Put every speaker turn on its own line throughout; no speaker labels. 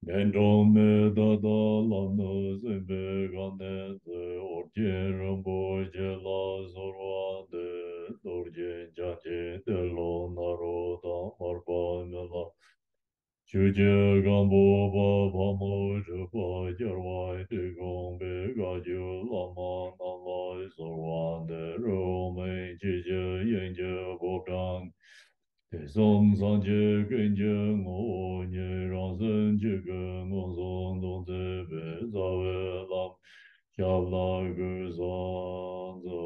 Dendome dada lama sembe gane se orje ramboje la zorwa de dorje jaje de lo naro da marba mela chuje gambo ba pamo jpa jarwa de gombe gaju lama nala zorwa de rome jije yenje bodang song sang je gen je ngo nye rang sen je gen ngo song dong ze be za we lam xia la ge zang zo.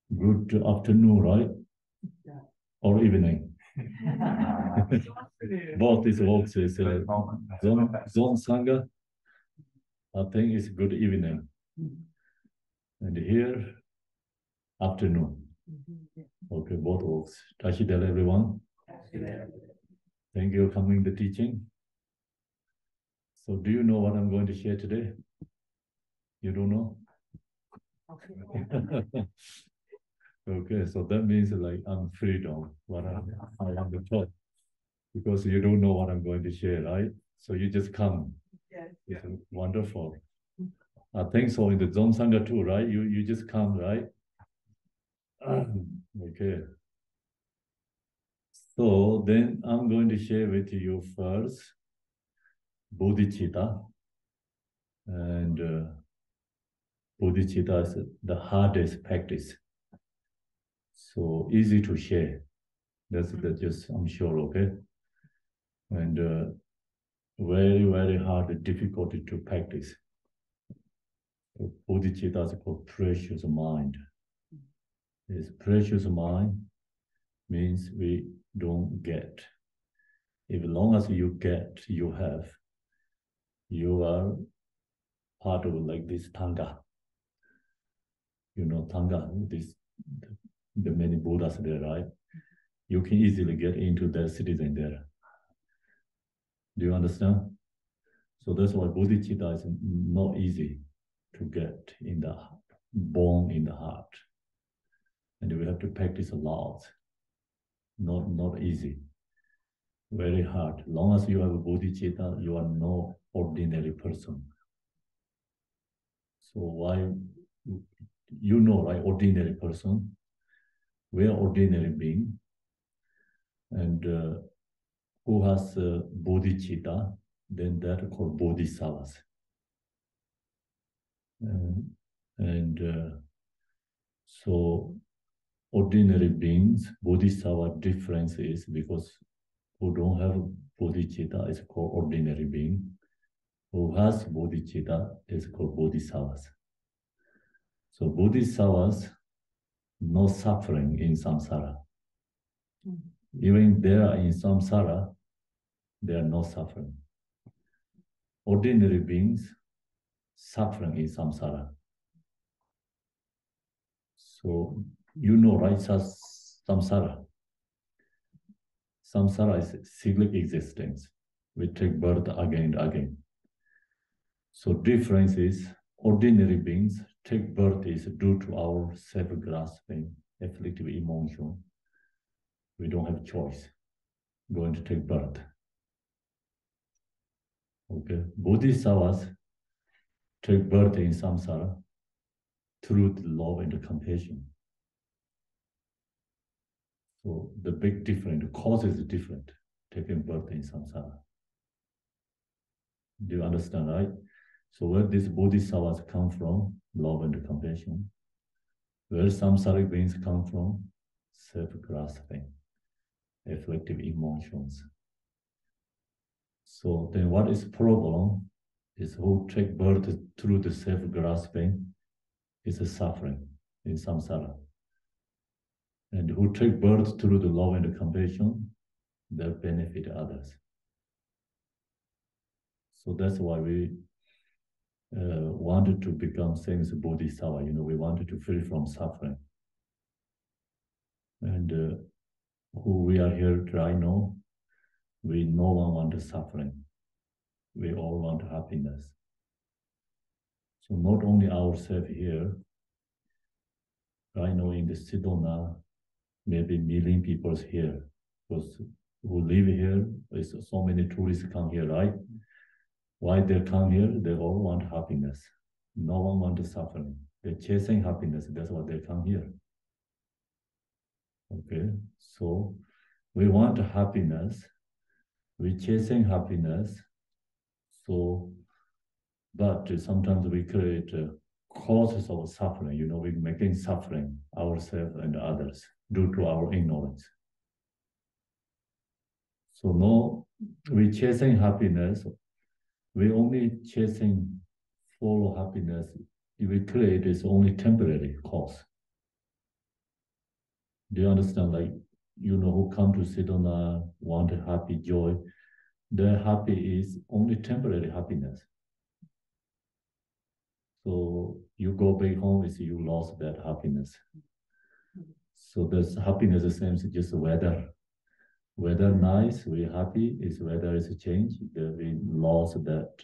Good afternoon, right? Or evening? Both is works is zone sangha. I think it's good evening. And here, afternoon. Okay, both works. Tashidel, everyone. Thank you for coming to teaching. So do you know what I'm going to share today? You don't know? Okay, so that means like I'm freedom, what I want to talk. Because you don't know what I'm going to share, right? So you just come. Yes. It's wonderful. I think so in the Zone Sangha too, right? You just come, right? Okay. So then I'm going to share with you first Bodhicitta. And Bodhicitta is the hardest practice. So easy to share. That's just, I'm sure, okay? And very, very hard, difficulty to practice. Bodhicitta is called precious mind. This precious mind means we don't get. If long as you get, you have, you are part of like this Tanga. You know, Tanga, the many Buddhas there, right? You can easily get into their citizen there. Do you understand? So that's why Bodhicitta is not easy to get in the heart, born in the heart. And we have to practice a lot. Not easy. Very hard. Long as you have a Bodhicitta, you are no ordinary person. So why, you know, right, ordinary person, we are ordinary being, and who has Bodhicitta, then that called Bodhisattvas. So ordinary beings, Bodhisattva difference is because who don't have Bodhicitta is called ordinary being. Who has Bodhicitta is called Bodhisattvas. So Bodhisattvas, no suffering in samsara. Even they are in samsara, they are no suffering. Ordinary beings, suffering in samsara. So you know, right, samsara. Samsara is cyclic existence. We take birth again and again. So difference is ordinary beings take birth is due to our self-grasping, afflictive emotion. We don't have choice. Going to take birth. Okay. Bodhisattvas take birth in samsara through the love and the compassion. So the big difference, the cause is different, taking birth in samsara. Do you understand, right? So where these bodhisattvas come from, love and compassion. Where samsaric beings come from, self-grasping, afflictive emotions. So then what is problem is who take birth through the self-grasping is a suffering in samsara. And who take birth through the love and the compassion, that benefit others. So that's why we wanted to become same as Bodhisattva. We wanted to free from suffering. And who we are here right now, no one wants suffering. We all want happiness. So not only ourselves here, right now in the Sedona, maybe million people here, because who live here, is so many tourists come here, right? Why they come here? They all want happiness. No one wants suffering. They're chasing happiness. That's why they come here. Okay, so we want happiness. We're chasing happiness. So, but sometimes we create causes of suffering. We're making suffering ourselves and others due to our ignorance. So no, we're chasing happiness. We're only chasing follow happiness. If we create is only temporary cause. Do you understand? Like, who come to Sedona, want a happy joy. The happy is only temporary happiness. So you go back home, is you lost that happiness. So this happiness is same as just weather. Weather nice, we're happy. Is weather is a change. We lost that,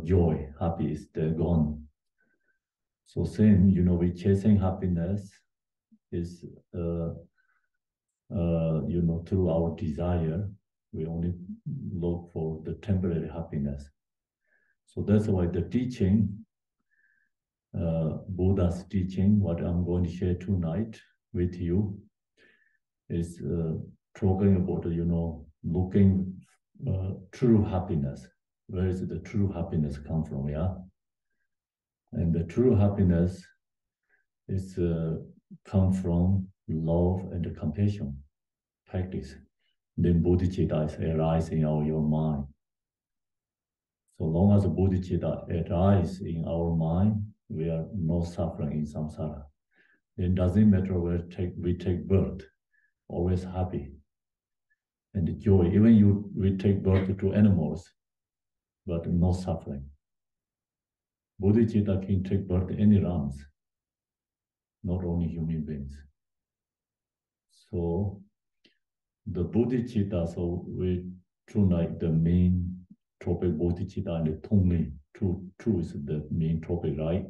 joy. Happy is gone. So same, we're chasing happiness is, through our desire. We only look for the temporary happiness. So that's why the teaching, Buddha's teaching, what I'm going to share tonight with you, is talking about, looking true happiness. Where is the true happiness come from, yeah? And the true happiness is come from love and compassion practice. Then Bodhicitta is arising in your mind. So long as Bodhicitta arises in our mind, we are not suffering in samsara. It doesn't matter where we take birth, always happy and joy. Even we take birth to animals, but no suffering. Bodhicitta can take birth any realms, not only human beings. So the Bodhicitta, so we tonight the main topic, Bodhicitta and the Tonglen, two is the main topic, right?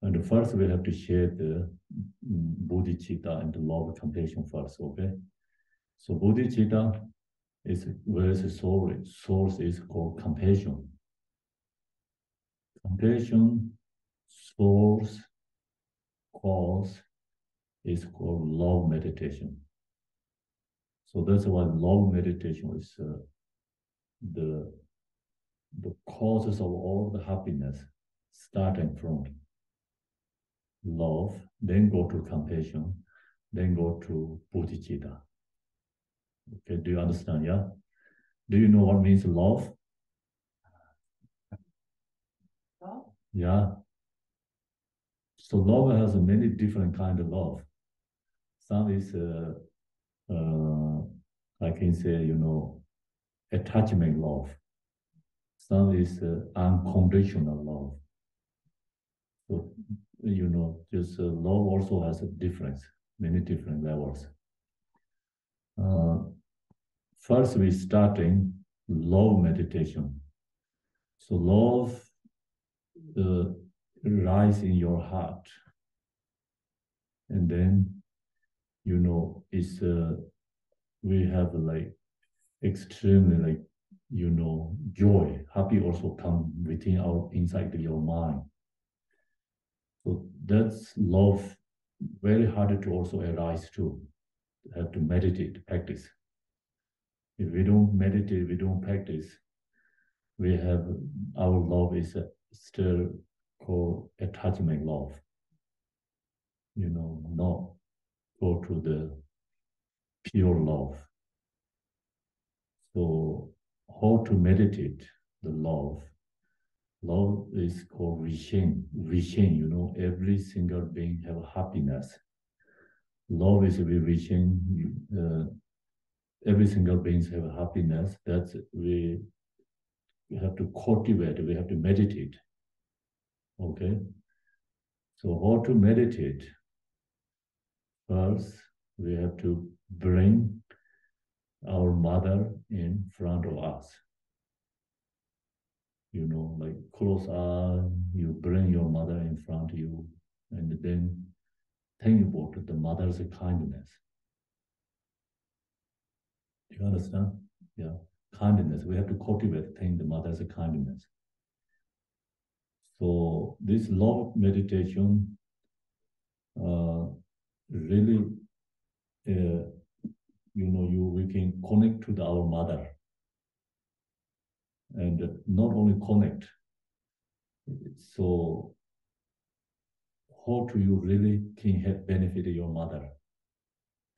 And first we have to share the Bodhicitta and the love and compassion first, okay? So Bodhicitta is where the source is called compassion. Compassion, source, cause is called love meditation. So that's why love meditation is the causes of all the happiness, starting from love, then go to compassion, then go to Bodhicitta. Okay, do you understand, yeah? Do you know what means love? Yeah. So love has many different kinds of love. Some is, I can say, attachment love. Some is unconditional love. So, just love also has a difference, many different levels. First, we're starting love meditation. So love rise in your heart. And then, it's, we have like extremely like, joy, happy also come within inside your mind. So that's love, very hard to also arise too. Have to meditate, practice. If we don't meditate, we don't practice, we have our love is still called attachment love. Not go to the pure love. So how to meditate the love? Love is called Vishen. Vishen, every single being have happiness. Love is Vishen. every single beings have happiness. That's we have to cultivate, we have to meditate. Okay? So how to meditate? First, we have to bring our mother in front of us. You know, like close eye, you bring your mother in front of you, and then think about the mother's kindness. Do you understand? Yeah, kindness. We have to cultivate the mother's kindness. So this love meditation really, we can connect to our mother, and not only connect. So how do you really can have benefit your mother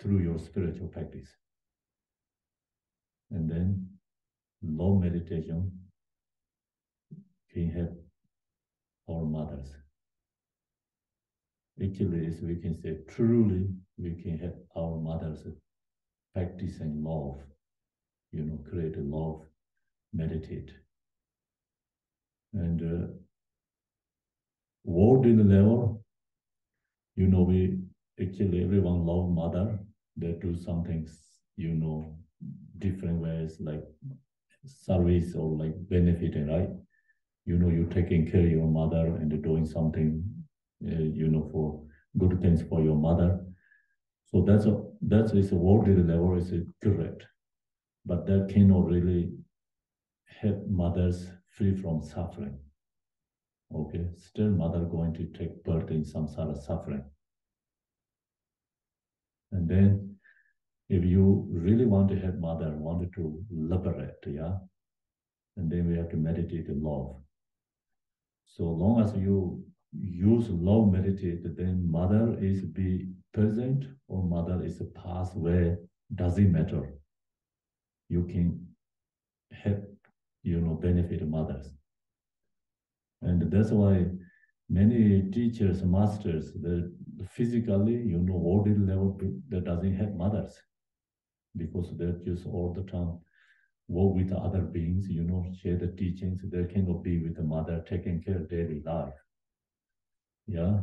through your spiritual practice? And then love meditation can help our mothers. Actually, as we can say, truly we can help our mothers practicing love, create a love, meditate. And world level, we actually everyone love mother. They do something, different ways like service or like benefiting, right? You're taking care of your mother and doing something, for good things for your mother. So that is a worldly level is correct, but that cannot really help mothers free from suffering. Okay, still mother going to take part in some sort of suffering. And then if you really want to help mother, wanted to liberate, yeah, and then we have to meditate in love. So long as you use love meditate, then mother is be present or mother is a past where doesn't matter. You can help, benefit mothers. And that's why many teachers, masters, the physically, worldly level, that doesn't help mothers because they're just all the time work with other beings, share the teachings. They cannot be with the mother, taking care of daily life. Yeah,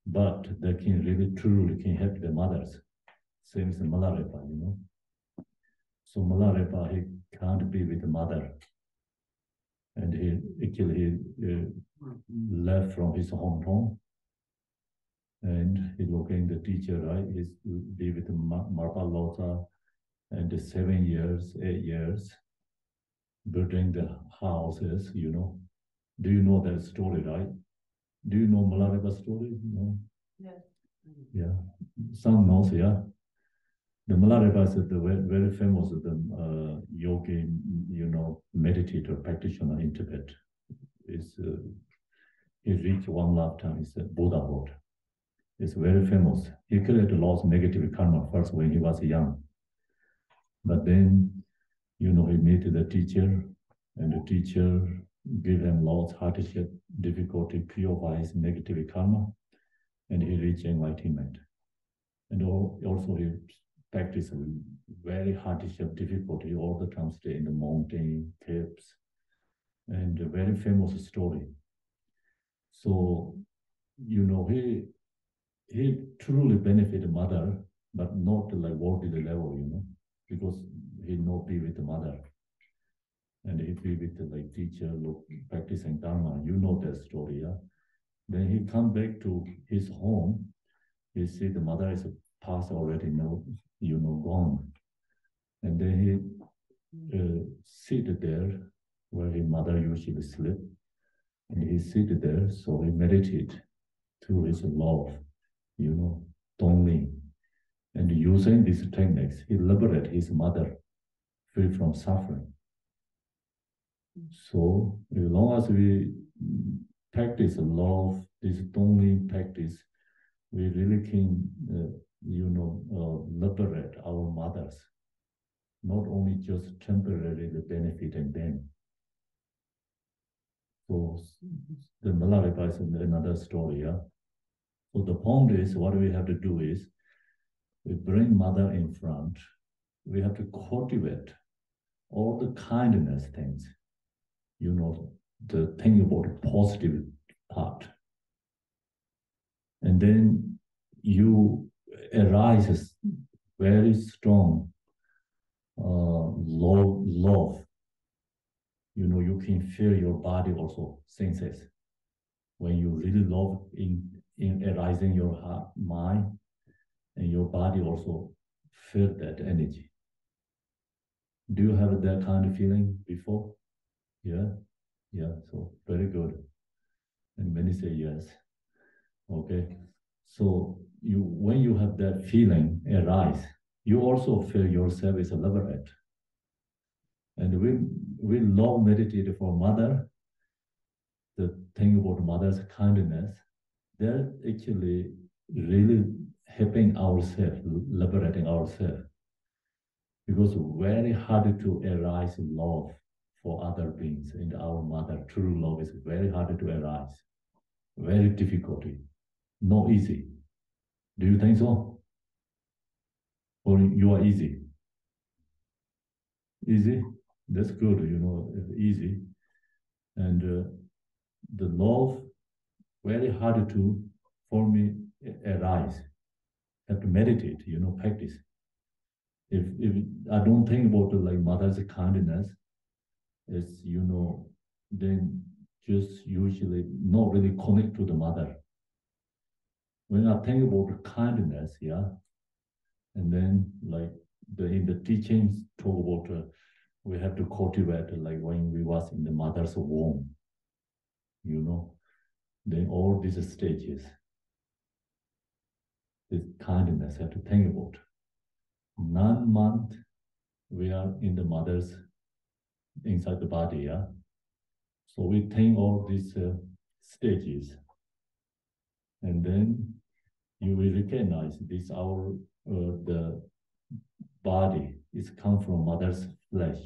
but they can really truly can help the mothers. Same as Malarepa, So Malarepa, he can't be with the mother. And he left from his hometown. And he looking the teacher, right? He's be with Marpa Lota and 7 years, 8 years, building the houses, Do you know that story, right? Do you know Malarepa's story? No? Yes. Yeah. Some knows, yeah. The Malarepa is the very famous yogi, meditator practitioner in Tibet. He reached one lifetime. He's a Buddhahood. It's very famous. He created lots of negative karma first when he was young. But then, he met the teacher, and the teacher gave him lots of hardship, difficulty, purify his negative karma, and he reached enlightenment. And also he practiced very hardship, difficulty, all the time stay in the mountain, caves, and a very famous story. So, he truly benefited mother, but not like worldly level, because he not be with the mother. And he be with the teacher, practicing Dharma, that story, yeah? Then he come back to his home, he see the mother is past already, gone. And then he sit there where his mother usually sleep. And he sit there, so he meditate through his love, Tonglen. And using these techniques, he liberate his mother free from suffering. So as long as we practice love, this Tonglen practice, we really can, liberate our mothers, not only just temporarily benefiting them. So the Malarepa is another story, yeah? So the point is, what we have to do is, we bring mother in front, we have to cultivate all the kindness things, the thing about the positive part. And then you arise very strong love. You can feel your body also senses. When you really love in arising your heart, mind, and your body also feel that energy. Do you have that kind of feeling before? Yeah, so very good. And many say yes. Okay, so when you have that feeling arise, you also feel yourself is liberated. And we love meditate for mother. The thing about mother's kindness, they're actually really helping ourselves, liberating ourselves. Because very hard to arise love for other beings. And our mother, true love is very hard to arise. Very difficult. Not easy. Do you think so? Or you are easy? Easy? That's good, it's easy. And the love, very hard to, for me, arise. Have to meditate, practice. If I don't think about like mother's kindness, it's, then just usually not really connect to the mother. When I think about the kindness, and then like in the teachings talk about we have to cultivate like when we was in the mother's womb, then all these stages, this kindness have to think about. 9 months we are in the mother's inside the body, So we think all these stages, and then you will recognize this the body is come from mother's flesh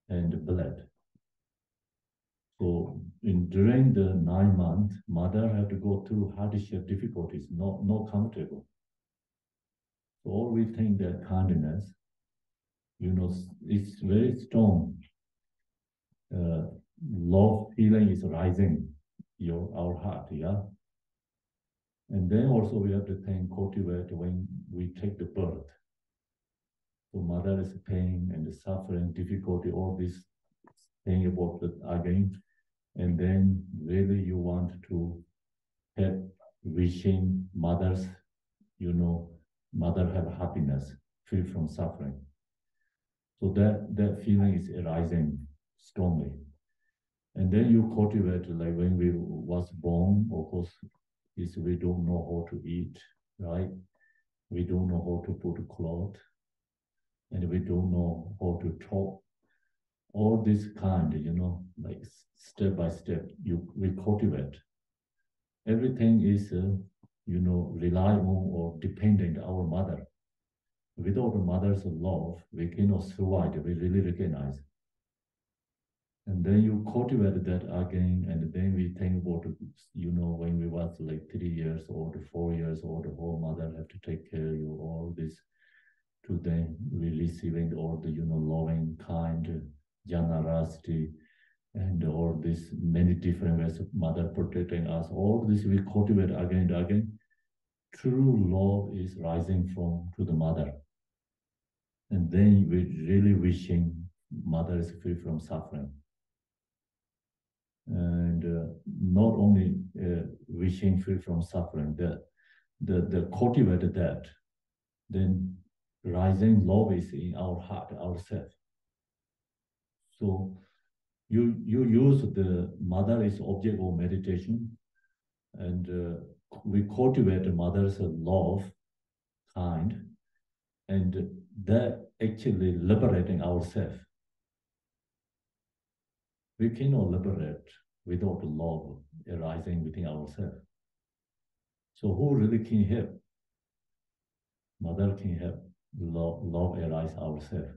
and blood. So during the 9 months, mother had to go through hardship, difficulties, not comfortable. So all we think that kindness, it's very strong. Love feeling is rising our heart, And then also we have to think, cultivate when we take the birth. So mother is pain and the suffering, difficulty, all this thing about that again. And then really you want to have wishing mother's, mother have happiness, free from suffering. So that feeling is arising strongly. And then you cultivate, like when we was born, of course, is we don't know how to eat, right? We don't know how to put cloth, and we don't know how to talk. All this kind, like step by step, we cultivate. Everything is, rely on or dependent on our mother. Without the mother's love, we cannot survive. We really recognize. And then you cultivate that again, and then we think about, when we was like 3 years old, 4 years old, the whole mother have to take care of you, all this. To then we receiving all the, loving, kind, generosity, and all this many different ways of mother protecting us. All this we cultivate again and again. True love is rising to the mother. And then we really wishing mother is free from suffering. And not only wishing free from suffering, the cultivated that, then rising love is in our heart, ourselves. So you use the mother is object of meditation, and we cultivate the mother's love, kind, and that actually liberating ourselves. We cannot liberate without love arising within ourselves. So who really can help? Mother can help love arise ourselves.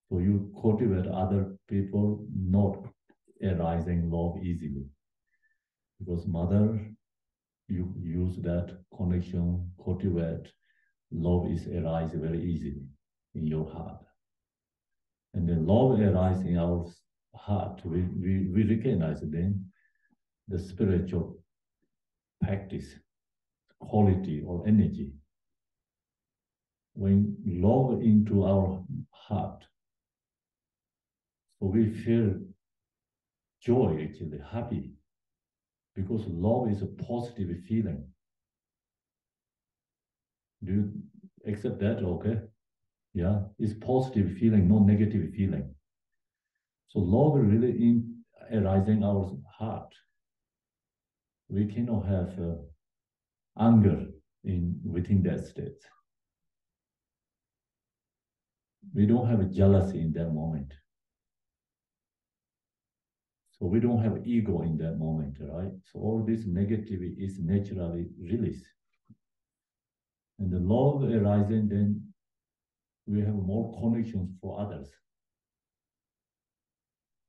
So you cultivate other people not arising love easily. Because mother, you use that connection, cultivate, love is arise very easily in your heart. And then love arises in our heart. We recognize then the spiritual practice, quality or energy. When love into our heart, so we feel joy, actually happy, because love is a positive feeling. Do you accept that? Okay. Yeah, it's positive feeling, not negative feeling. So love really arising our heart. We cannot have anger within that state. We don't have a jealousy in that moment. So we don't have ego in that moment, right? So all this negativity is naturally released. And the love arising, then we have more connections for others.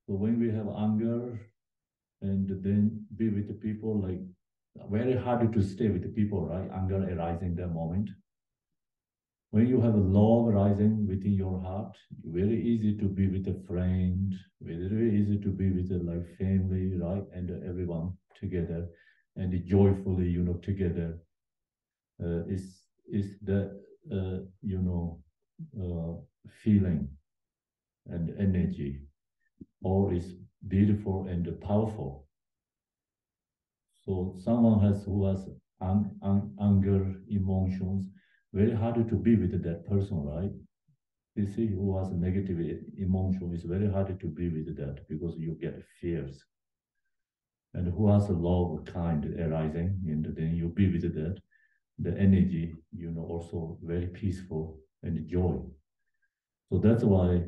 So when we have anger and then be with the people, like very hard to stay with the people, right? Anger arising that moment. When you have a love rising within your heart, very easy to be with a friend, very easy to be with like family, right? And everyone together and joyfully, together. Is the, feeling and energy, all is beautiful and powerful. So someone who has anger, emotions, very hard to be with that person, right? You see, who has a negative emotion, it's very hard to be with that because you get fears. And who has a love kind arising, and then you be with that, the energy, also very peaceful and joy. So that's why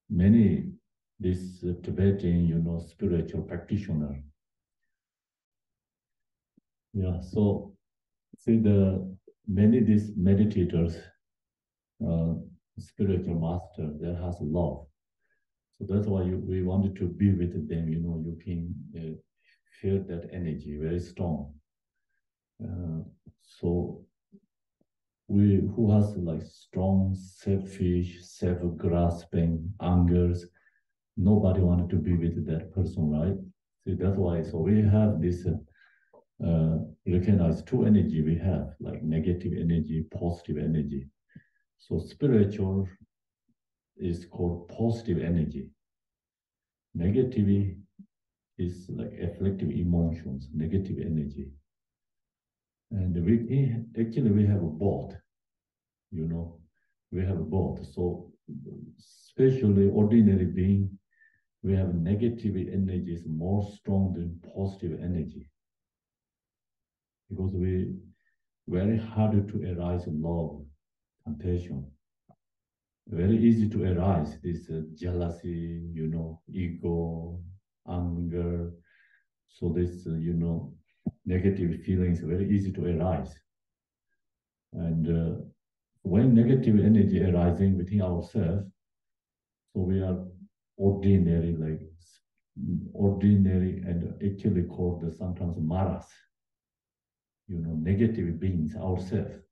many, this Tibetan, spiritual practitioner. Yeah, so see many these meditators, spiritual master, that has love. So that's why we wanted to be with them, you can feel that energy very strong. So who has like strong, selfish, self-grasping, angers, nobody wanted to be with that person, right? See, that's why, so we have this, recognize two energy we have, like negative energy, positive energy. So spiritual is called positive energy. Negativity is like afflictive emotions, negative energy. And we have both, we have both. So especially ordinary being, we have negative energy is more strong than positive energy. Because we very hard to arise love, compassion. Very easy to arise this jealousy, ego, anger. So this, negative feelings very easy to arise. And when negative energy arising within ourselves, so we are ordinary and actually called sometimes maras, negative beings ourselves.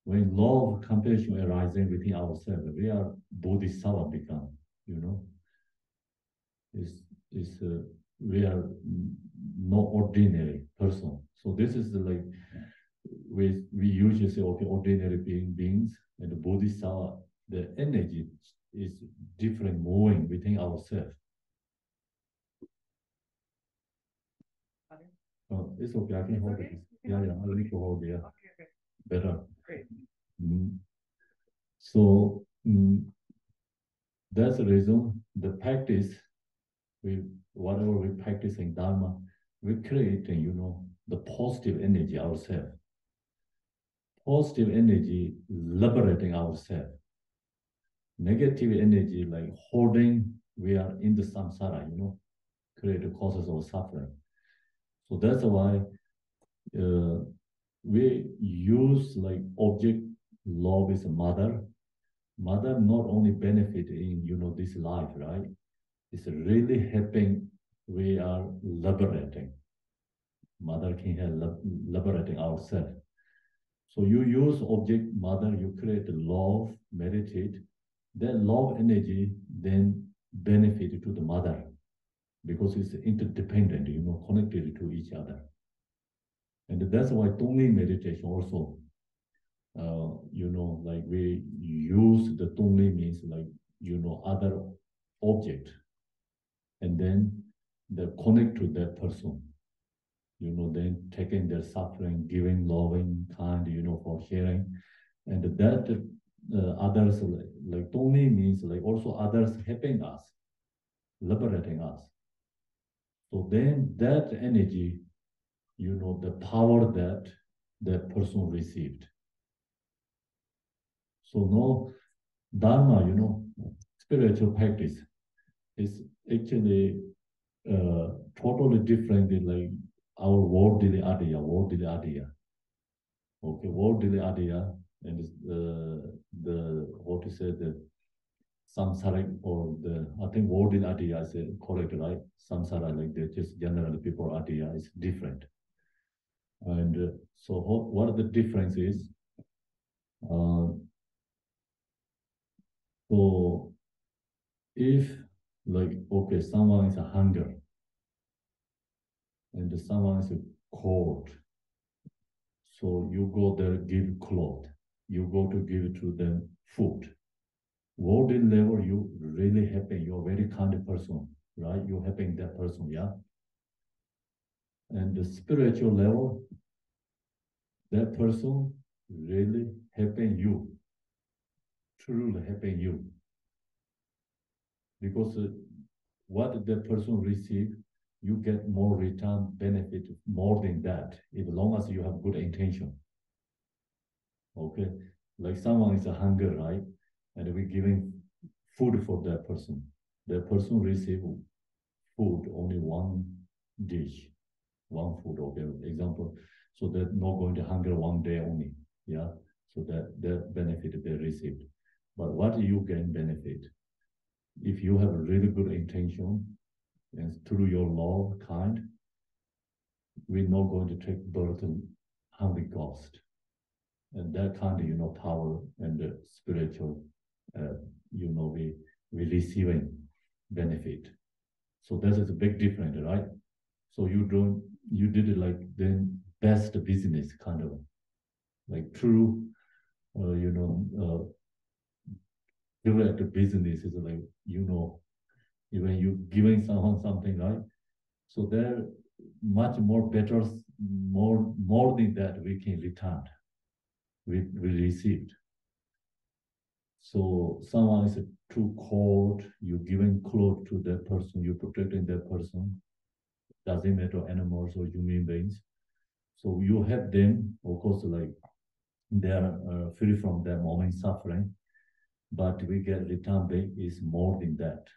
When love, compassion arising within ourselves, we are Bodhisattva become, we are no ordinary person. So this is like, we usually say, okay, ordinary beings, and the Bodhisattva, the energy is different, moving within ourselves. Oh, it's okay, I can hold it. Yeah, I need to hold it, yeah. Okay. Better. Great. So that's the reason the practice, whatever we practice in Dharma, we create, the positive energy ourselves. Positive energy liberating ourselves. Negative energy like holding, we are in the samsara, create the causes of suffering. So that's why we use like object love is a mother. Mother not only benefit in, this life, right? It's really helping, we are liberating. Mother can help liberating ourselves. So you use object mother, you create love, meditate. That love energy then benefit to the mother because it's interdependent, connected to each other. And that's why Tonglen meditation also, like we use the Tonglen means like, other object, and then they connect to that person, then taking their suffering, giving, loving, kind, for sharing. And that others, like Tonglen means like also others helping us, liberating us. So then that energy, the power that that person received. So no Dharma, spiritual practice is actually totally different than like our worldly idea. Okay, worldly idea, and the what you say, the samsaric, or the, I think worldly idea is correct, right? Samsara, like that, just generally people idea is different. And so what the difference is, so if like, okay, someone is a hunger and someone is cold, so you go there, give cloth, you go to give to them food. Worldly level, you really happy, you're very kind person, right? You're helping that person, yeah? And the spiritual level, that person really helping you, truly helping you. Because what the person receive, you get more return benefit more than that, as long as you have good intention. Okay, like someone is a hunger, right? And we're giving food for that person. That person receive food, only one dish, one food, okay, example. So they're not going to hunger one day only, yeah? So that benefit they received. But what you gain benefit? If you have a really good intention, and through your love, kind, we're not going to take burden, hungry cost. And that kind of, power and spiritual, we receiving benefit. So that is a big difference, right? So you did it like then best business kind of, like true, direct business is like, when you giving someone something, right? So they're much more better, more than that we can return, we received. So someone is too cold, you giving clothes to that person, you protecting that person, doesn't matter animals or human beings. So you help them, of course, like they are free from their moment suffering, but we get return back is more than that.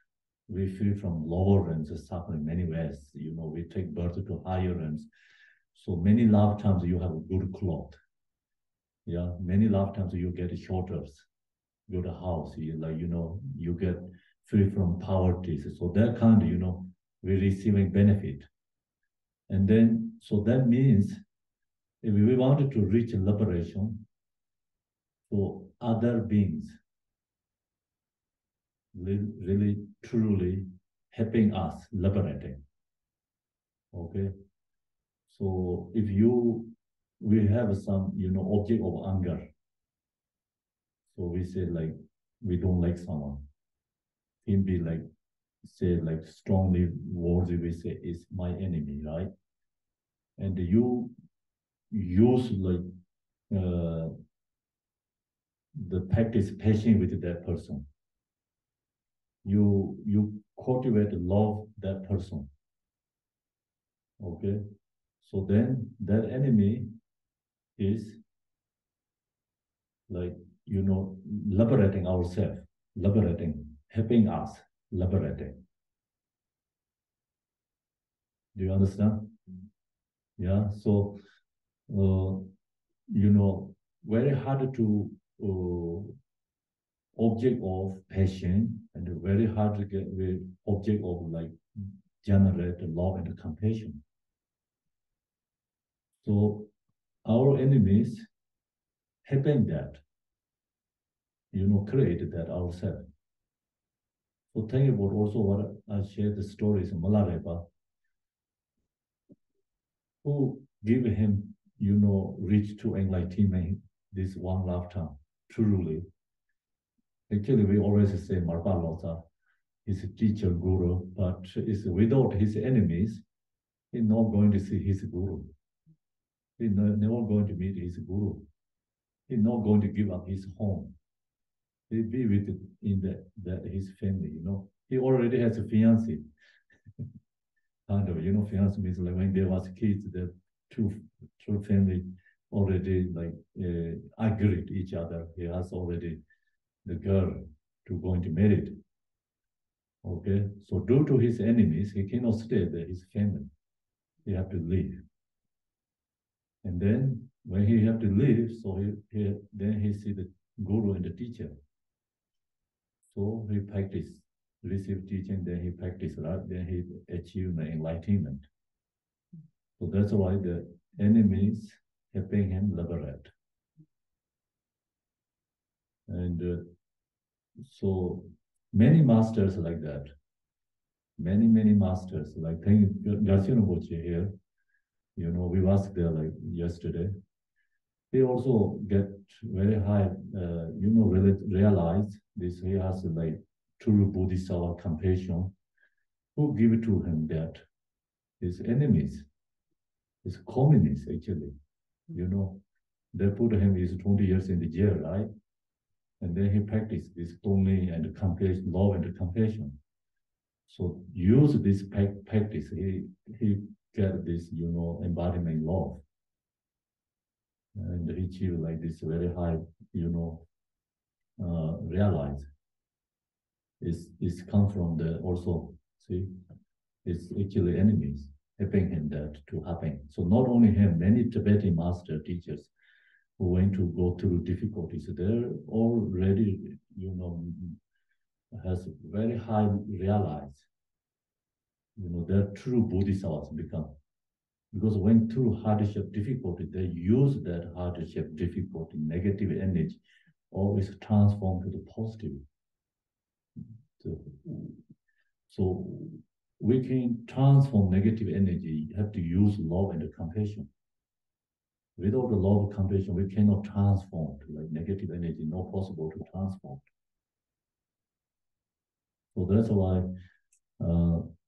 We free from lower realms of suffering many ways. We take birth to higher realms. So many lifetimes you have a good cloth. Yeah, many lifetimes you get shelters, good house. You get free from poverty. So that kind, we're receiving benefit. And then, so that means if we wanted to reach liberation for other beings, really, truly helping us liberating. Okay. So if we have some, object of anger. So we say like, we don't like someone. Can be like, say like strongly words we say is my enemy, right? And you use like the practice passion with that person. You cultivate love that person. Okay. So then that enemy is like, liberating ourselves, helping us, liberating. Do you understand? Yeah. So, very hard to object of passion, and very hard to get the object of like generate love and compassion. So our enemies, happen that, create that ourselves. So think about also what I shared the stories of Malarepa, who give him, reach to enlightenment this one lifetime, truly. Actually, we always say Marpa Lotsa is a teacher, guru, but is without his enemies, he's not going to see his guru. He's never going to meet his guru. He's not going to give up his home. He'll be with his family, He already has a fiancé. Kind of, fiancé means like when there was kids, the two family already agreed each other. He has already the girl to going to marry. Okay, so due to his enemies, he cannot stay there, his family. He have to leave. And then when he have to leave, so then he see the guru and the teacher. So he practice, receive teaching, then he practice, right? Then he achieve the enlightenment. So that's why the enemies helping him liberate. And so many masters like that. Many masters, like Garchen Rinpoche here, we was there like yesterday. He also get very high, realize this. He has like true Bodhisattva compassion. Who give it to him that? His enemies, his communists actually, they put him, he's 20 years in the jail, right? And then he practiced this Tonglen and compassion, love and compassion. So use this practice, he get this, embodiment love. And he achieved like this very high, realize. It's come from the also, see, it's actually enemies helping him that to happen. So not only him, many Tibetan master teachers who went to go through difficulties, they're already, has very high realize, they're true Bodhisattvas become. Because when through hardship, difficulty, they use that hardship, difficulty, negative energy, always transform to the positive. So we can transform negative energy, you have to use love and compassion. Without the love and compassion, we cannot transform to like negative energy, not possible to transform. So that's why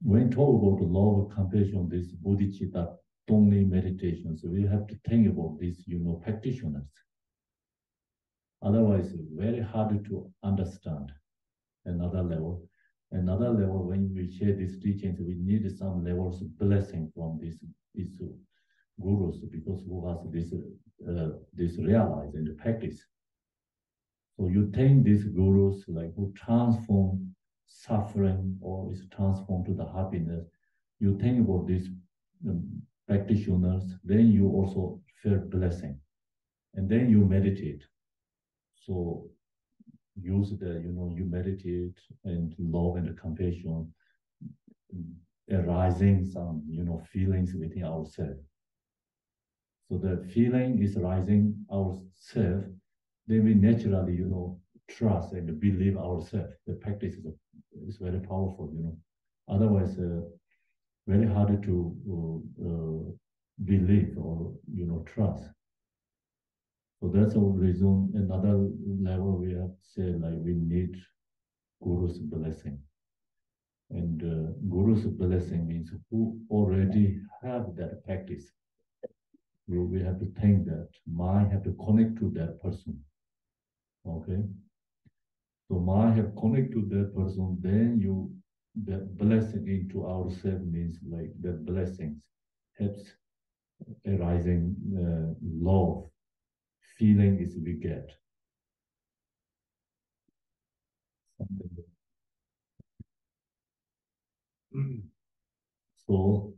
when talk about the love and compassion, this Bodhicitta, Tonglen meditation, so we have to think about these, practitioners. Otherwise, it's very hard to understand another level. Another level, when we share these teachings, we need some levels of blessing from these gurus, because who has this realize and practice. So you think these gurus like who transform suffering or is transformed to the happiness. You think about these practitioners, then you also feel blessing, and then you meditate. So use the, you meditate and love and compassion, arising some, feelings within ourselves. So the feeling is rising ourselves, then we naturally, trust and believe ourselves. The practice is very powerful, Otherwise, very hard to believe or, trust. So that's our reason. Another level we have said, like we need Guru's blessing. And Guru's blessing means who already have that practice. We have to think that mind have to connect to that person. Okay. So mind have connect to that person, then that blessing into ourselves means like that blessings helps arising love, feeling is we get. So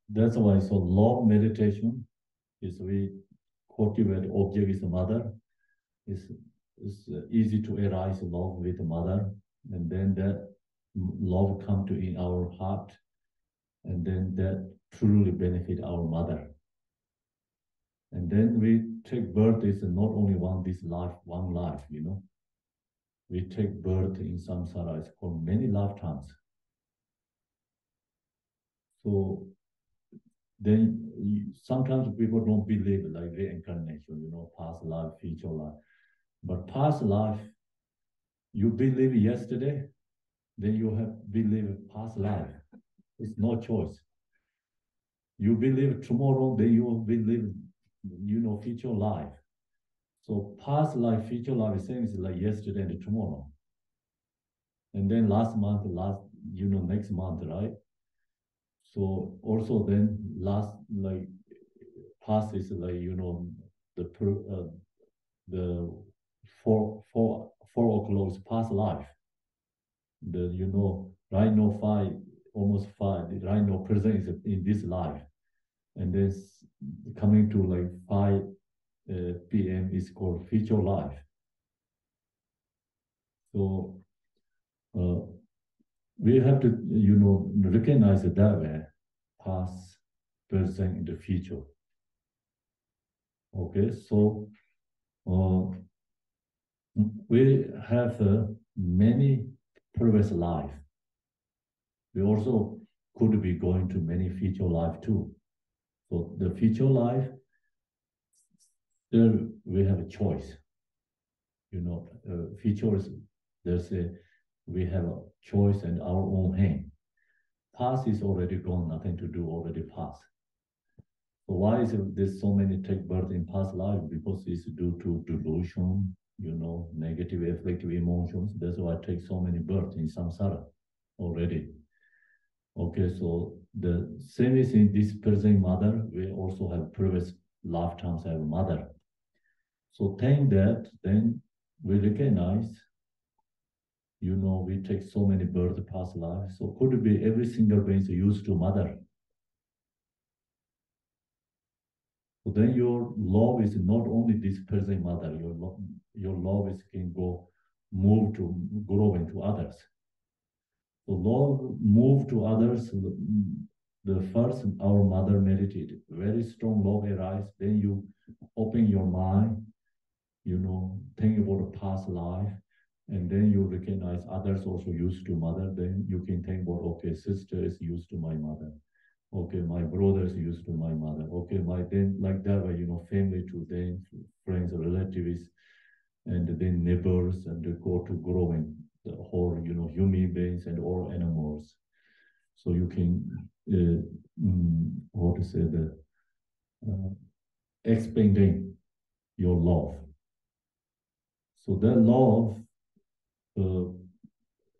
that's why, so love meditation is we cultivate object is mother. It's easy to arise love with mother, and then that love come to in our heart, and then that truly benefit our mother. And then we take birth is not only one life, We take birth in samsara, it's called many lifetimes. So then sometimes people don't believe like reincarnation, past life, future life. But past life, you believe yesterday, then you have believe past life. It's no choice. You believe tomorrow, then you will believe, future life. So past life, future life, same is like yesterday and tomorrow. And then last month, next month, right? So also then past is like, the 4 o'clock is past life. Right now 5, almost 5, right now present is in this life. And then coming to like 5 p.m. is called future life. So we have to, recognize it that way, past, present, and the future. Okay, so we have many previous life. We also could be going to many future life too. So the future life, there we have a choice. Future is, we have a choice and our own hand. Past is already gone, nothing to do, already past. So why is there so many take birth in past life? Because it's due to delusion, negative afflictive emotions. That's why I take so many births in samsara already. Okay, so the same is in this present mother, we also have previous lifetimes have mother. So think that, then we recognize, we take so many births past life. So could it be every single being is used to mother? So then your love is not only this present mother, your love is can move to grow into others. So love move to others. The first, our mother meditated, very strong love arise. Then you open your mind, think about the past life, and then you recognize others also used to mother. Then you can think about, okay, sister is used to my mother. Okay, my brother is used to my mother. Okay, then like that way, family to then friends, relatives, and then neighbors, and they go to growing the whole, human beings and all animals. So you can, expanding your love. So that love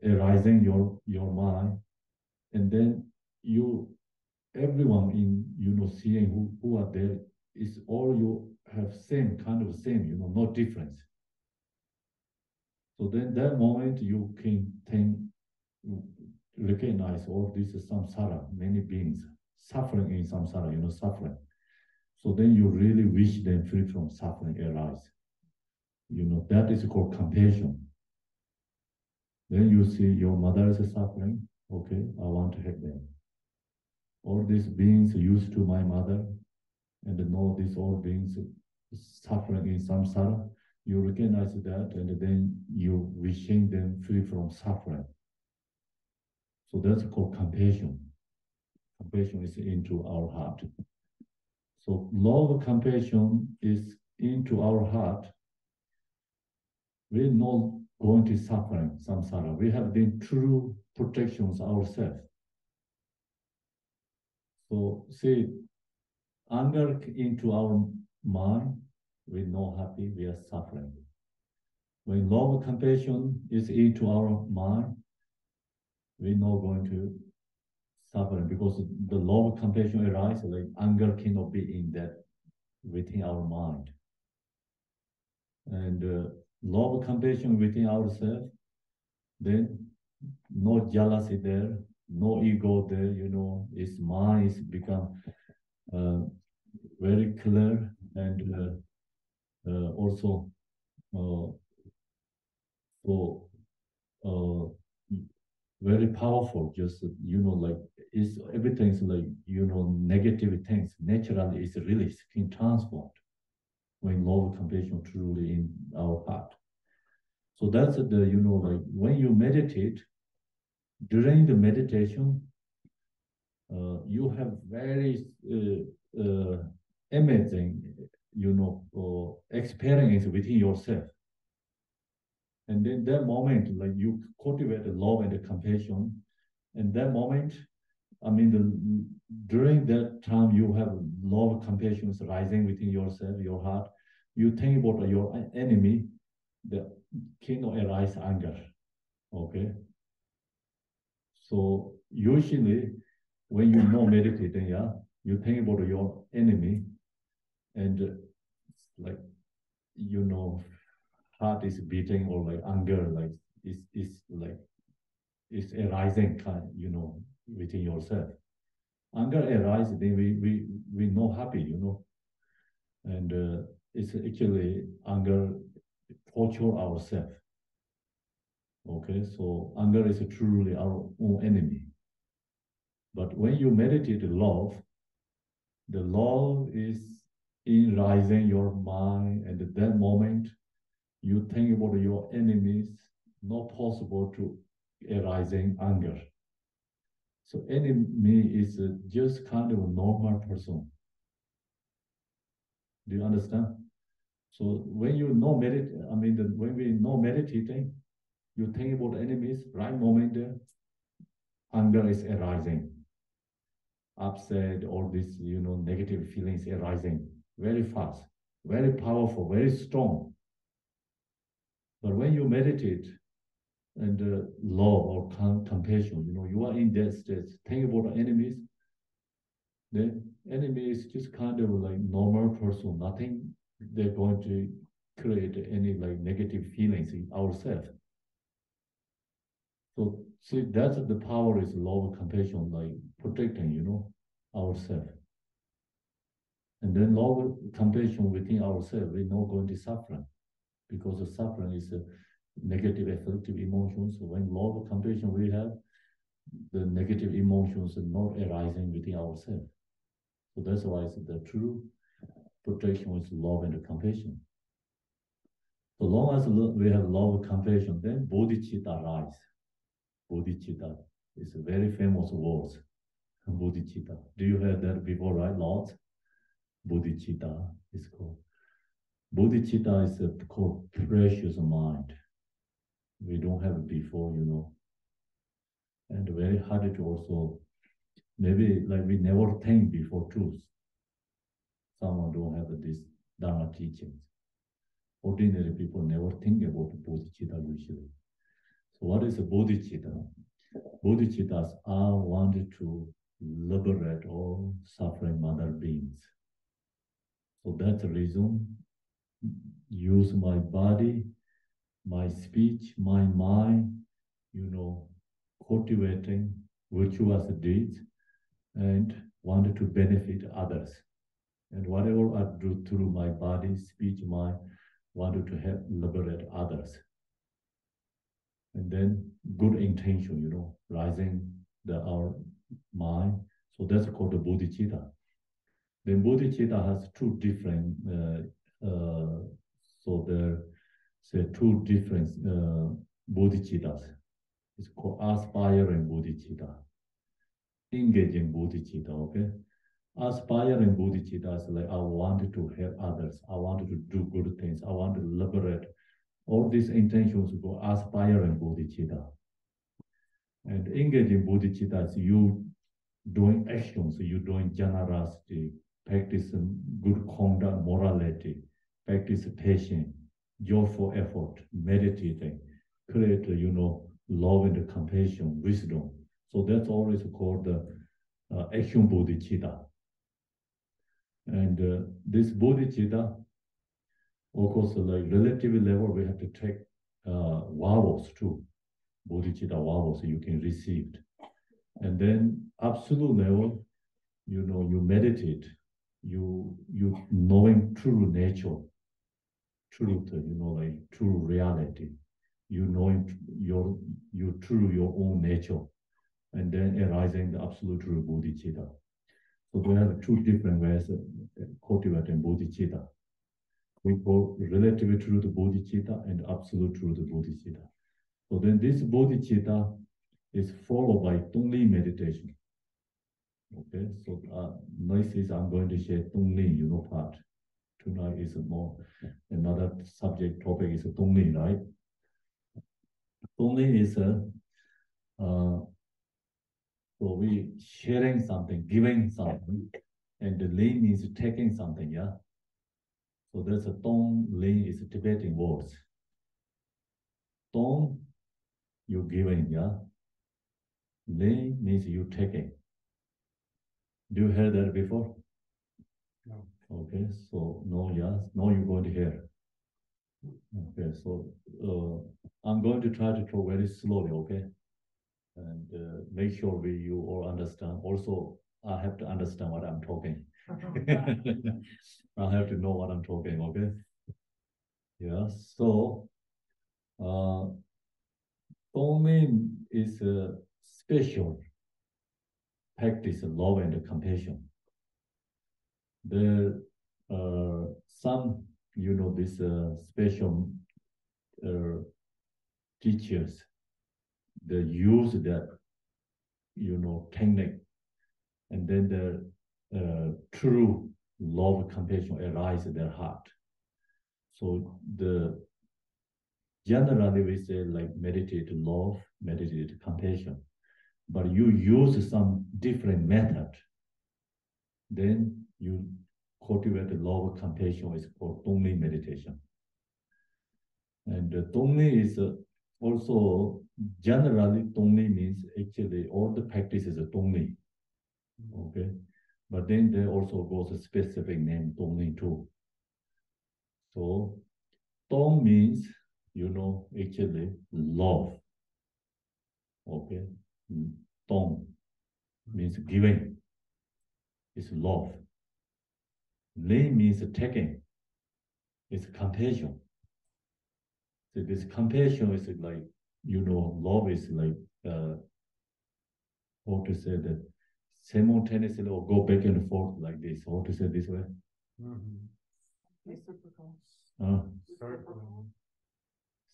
arising your mind, and then everyone in, seeing who are there is all you have same, no difference. So then that moment you can recognize all this is samsara, many beings suffering in samsara, suffering. So then you really wish them free from suffering arise. That is called compassion. Then you see your mother is suffering. Okay, I want to help them. All these beings used to my mother, and know these all beings suffering in samsara. You recognize that, and then you wishing them free from suffering. So that's called compassion. Compassion is into our heart. So love, compassion is into our heart. We're not going to suffering samsara. We have the true protections ourselves. So see, anger into our mind, we're not happy, we are suffering. When love, compassion is into our mind, we're not going to suffer, because the love, compassion arises, like anger cannot be in that within our mind. And love, compassion within ourselves, then no jealousy there, no ego there, its mind is become very clear, and also very powerful. Just like everything's like negative things naturally is released, can transformed. when love, compassion truly in our heart. So that's the, like when you meditate, during the meditation, you have very amazing, experience within yourself. And then that moment, like you cultivate the love and the compassion, and that moment, during that time, you have love, compassion rising within yourself, your heart. You think about your enemy, the cannot arise anger. Okay. So usually, when you know meditating, you think about your enemy, and like heart is beating, or like anger, like it's arising kind, within yourself. Anger arises, then we know happy, and it's actually anger torture ourselves. Okay, so anger is truly our own enemy. But when you meditate love, the love is in rising your mind, and at that moment, you think about your enemies, not possible to arising anger. So enemy is just kind of a normal person. Do you understand? So when you know when we know meditating, you think about enemies, right moment there, anger is arising. Upset, all these, negative feelings arising very fast, very powerful, very strong. But when you meditate and love or compassion, you are in that state, think about the enemies, the enemy is just kind of like normal person, nothing they're going to create any like negative feelings in ourselves. So see, that's the power is love, compassion, like protecting, ourselves. And then love, compassion within ourselves, we're not going to suffer, because the suffering is a negative affective emotions. So when love, compassion we have, the negative emotions are not arising within ourselves. So that's why it's the true protection is love and compassion. So long as we have love and compassion, then Bodhicitta rise. Bodhicitta is a very famous word. Bodhicitta. Do you heard that before, right? Lots. Bodhicitta is called. Bodhicitta is called precious mind. We don't have it before, and very hard to also, maybe like we never think before truth. Someone don't have this Dharma teachings. Ordinary people never think about Bodhicitta usually. So what is a Bodhicitta? Bodhicittas are wanted to liberate all suffering mother beings. So that's the reason, use my body, my speech, my mind, cultivating virtuous deeds, and wanted to benefit others. And whatever I do through my body, speech, mind, wanted to help liberate others. And then good intention, rising our mind. So that's called the Bodhicitta. Then Bodhicitta has two different, so there say two different Bodhicittas. It's called aspiring Bodhicitta, engaging Bodhicitta, okay? Aspiring Bodhicitta is like, I wanted to help others. I wanted to do good things. I want to liberate. All these intentions go aspiring Bodhicitta. And engaging Bodhicitta is you doing actions, you doing generosity, practicing good conduct, morality, practice patience, joyful effort, meditating, create, love and compassion, wisdom. So that's always called the action Bodhicitta. And this Bodhicitta, of course, like relative level, we have to take vowels too. Bodhicitta vowels you can receive it. And then absolute level, you meditate, you knowing true nature, truth, like true reality, you knowing your own nature, and then arising the absolute true Bodhicitta. So we have two different ways of cultivating Bodhicitta. we call relative truth Bodhicitta and absolute truth Bodhicitta. So then this Bodhicitta is followed by Tonglen meditation. Okay, so next is I'm going to share Tonglen, part. Tonight is more another subject topic is Tonglen, right? Tonglen is so we sharing something, giving something, and the Len means taking something, yeah. So that's a Tonglen is a Tibetan words. Tong, you giving, yeah. Len means you taking. Do you hear that before?
No.
Okay, so no, yes, now you're going to hear. Okay, so I'm going to try to talk very slowly, okay? And make sure you all understand. Also, I have to understand what I'm talking. I have to know what I'm talking, okay? Yeah, so Tonglen is a special practice of love and compassion. There are some, this special teachers, they use that, technique, and then the true love, compassion arise in their heart. So generally we say like meditate love, meditate compassion, but you use some different method, then you cultivate the love, compassion is called Tonglen meditation. And Tonglen is also generally Tonglen means actually all the practices are Tonglen. Okay, but then there also goes a specific name Tonglen too. So Tong means actually love. Okay, Tong means giving. It's love. Len means taking. It's compassion. So this compassion is like, love is like, how to say that, simultaneously or go back and forth like this. How to say this way?
Reciprocal.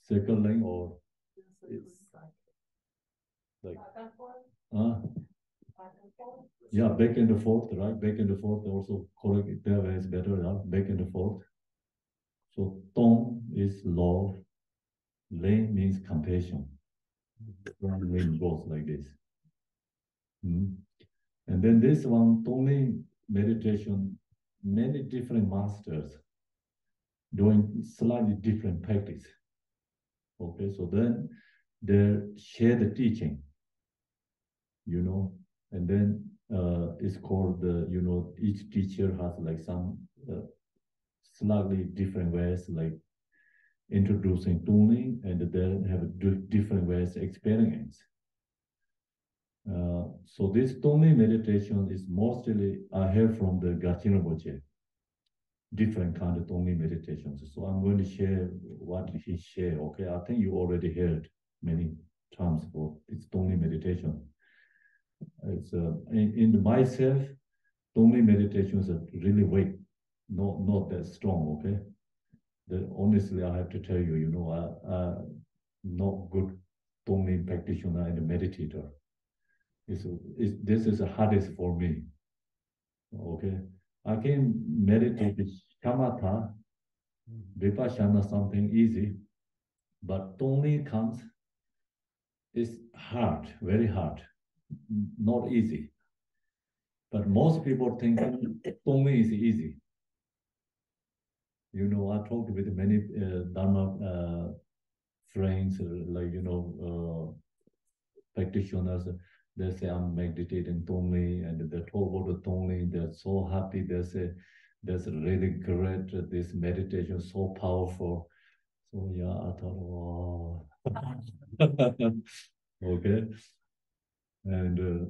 Circling or it's like, yeah, back and forth, right? Back and forth also correct it there is better, yeah? Back and forth. So Tong is love, Len means compassion. Len goes like this. And then this one, Tonglen meditation, many different masters doing slightly different practice. Okay, so then they share the teaching, and then it's called each teacher has like some slightly different ways like introducing Tonglen, and they have different ways experience. So this Tonglen meditation is mostly I heard from the Garchen Rinpoche, different kind of Tonglen meditations. So I'm going to share what he shared. Okay, I think you already heard many times for this Tonglen meditation. It's in myself, Tonglen meditations are really weak, not that strong. Okay, honestly, I have to tell you, I'm not good Tonglen practitioner and meditator. This is the hardest for me. Okay, I can meditate shamatha, vipassana, something easy, but Tonglen comes, it's hard, very hard, not easy. But most people think Tonglen is easy. I talked with many Dharma friends, like, practitioners. They say I'm meditating Tonglen, and they talk about the Tonglen. They're so happy. They say that's really great. This meditation so powerful. So yeah, I thought, wow. Okay, and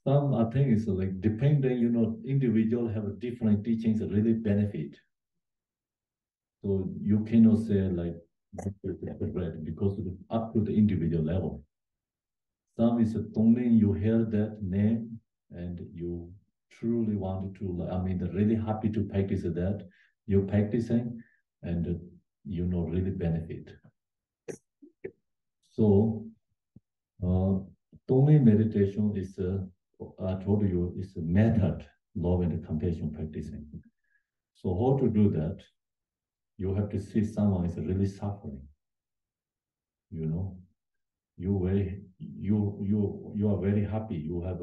some I think it's like depending, individual have different teachings that really benefit. So you cannot say like because it's up to the individual level. Some is a Tonglen, you hear that name and you truly wanted to, they're really happy to practice that. You're practicing, and really benefit. So Tonglen meditation is I told you, is a method, love and compassion practicing. So how to do that? You have to see someone is really suffering. You are very happy. You have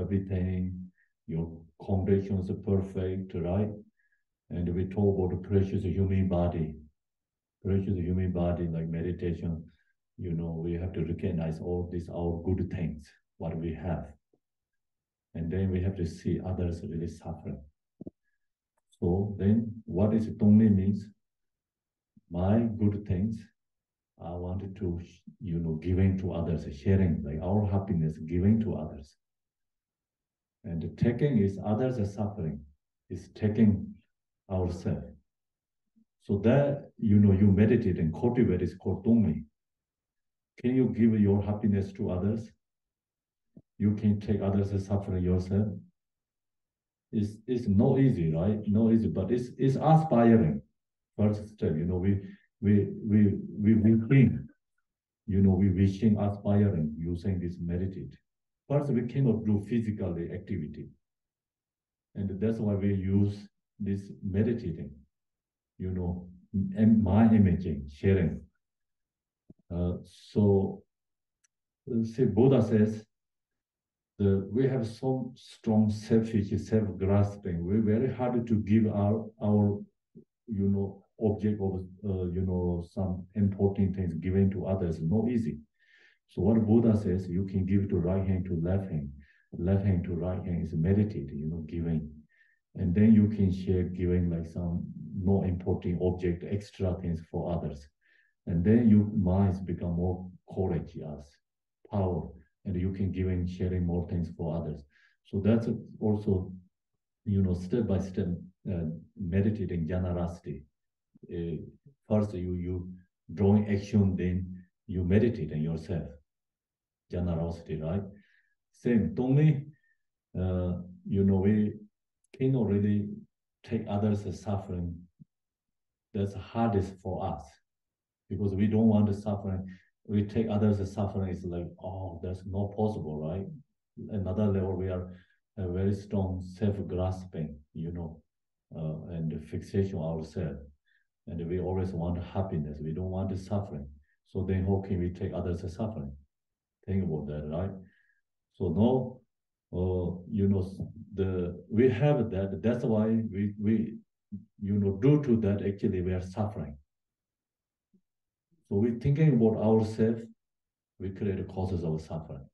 everything. Your conditions are perfect, right? And we talk about the precious human body. Precious human body, like meditation. We have to recognize all these our good things, what we have. And then we have to see others really suffering. So then what is Tonglen means? My good things, I wanted to, giving to others, sharing, like our happiness, giving to others. And taking is others are suffering, is taking ourselves. So that, you meditate and cultivate is called Tonglen. Can you give your happiness to others? You can take others' suffering yourself. It's not easy, right? Not easy, but it's aspiring. First step, we think, we wishing, aspiring, using this meditate. First, we cannot do physical activity. And that's why we use this meditating, and mind imaging, sharing. So, see, Buddha says, we have so strong selfish, self-grasping. We're very hard to give our object of, some important things given to others. Not easy. So what Buddha says, you can give to right hand to left hand to right hand is meditate, giving. And then you can share giving like some more important object, extra things for others. And then your minds become more courageous, power, and you can give and sharing more things for others. So that's also, step by step meditating generosity. First you drawing action, then you meditate on yourself. Generosity, right? Same, Tonglen, we cannot really take others' suffering. That's hardest for us because we don't want the suffering. We take others' suffering, it's like, oh, that's not possible, right? Another level, we are a very strong self-grasping, and fixation ourselves. And we always want happiness. We don't want the suffering. So then how can we take others' suffering? Think about that, right? So now, we have that. That's why we due to that, actually, we are suffering. So we're thinking about ourselves, we create causes of suffering.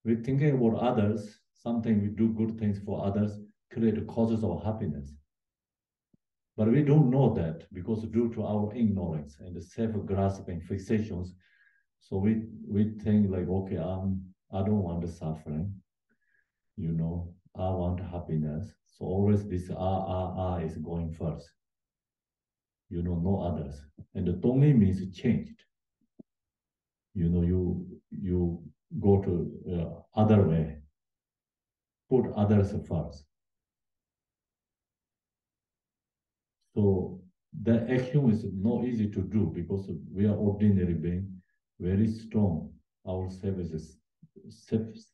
We're thinking about others, something we do good things for others, create causes of happiness. But we don't know that because due to our ignorance and the self-grasping fixations, so we think like, okay, I don't want the suffering, I want happiness. So always this I is going first, no others. And the Tonglen means changed. You go to other way, put others first. So the action is not easy to do because we are ordinary being, very strong. Our self is selfish.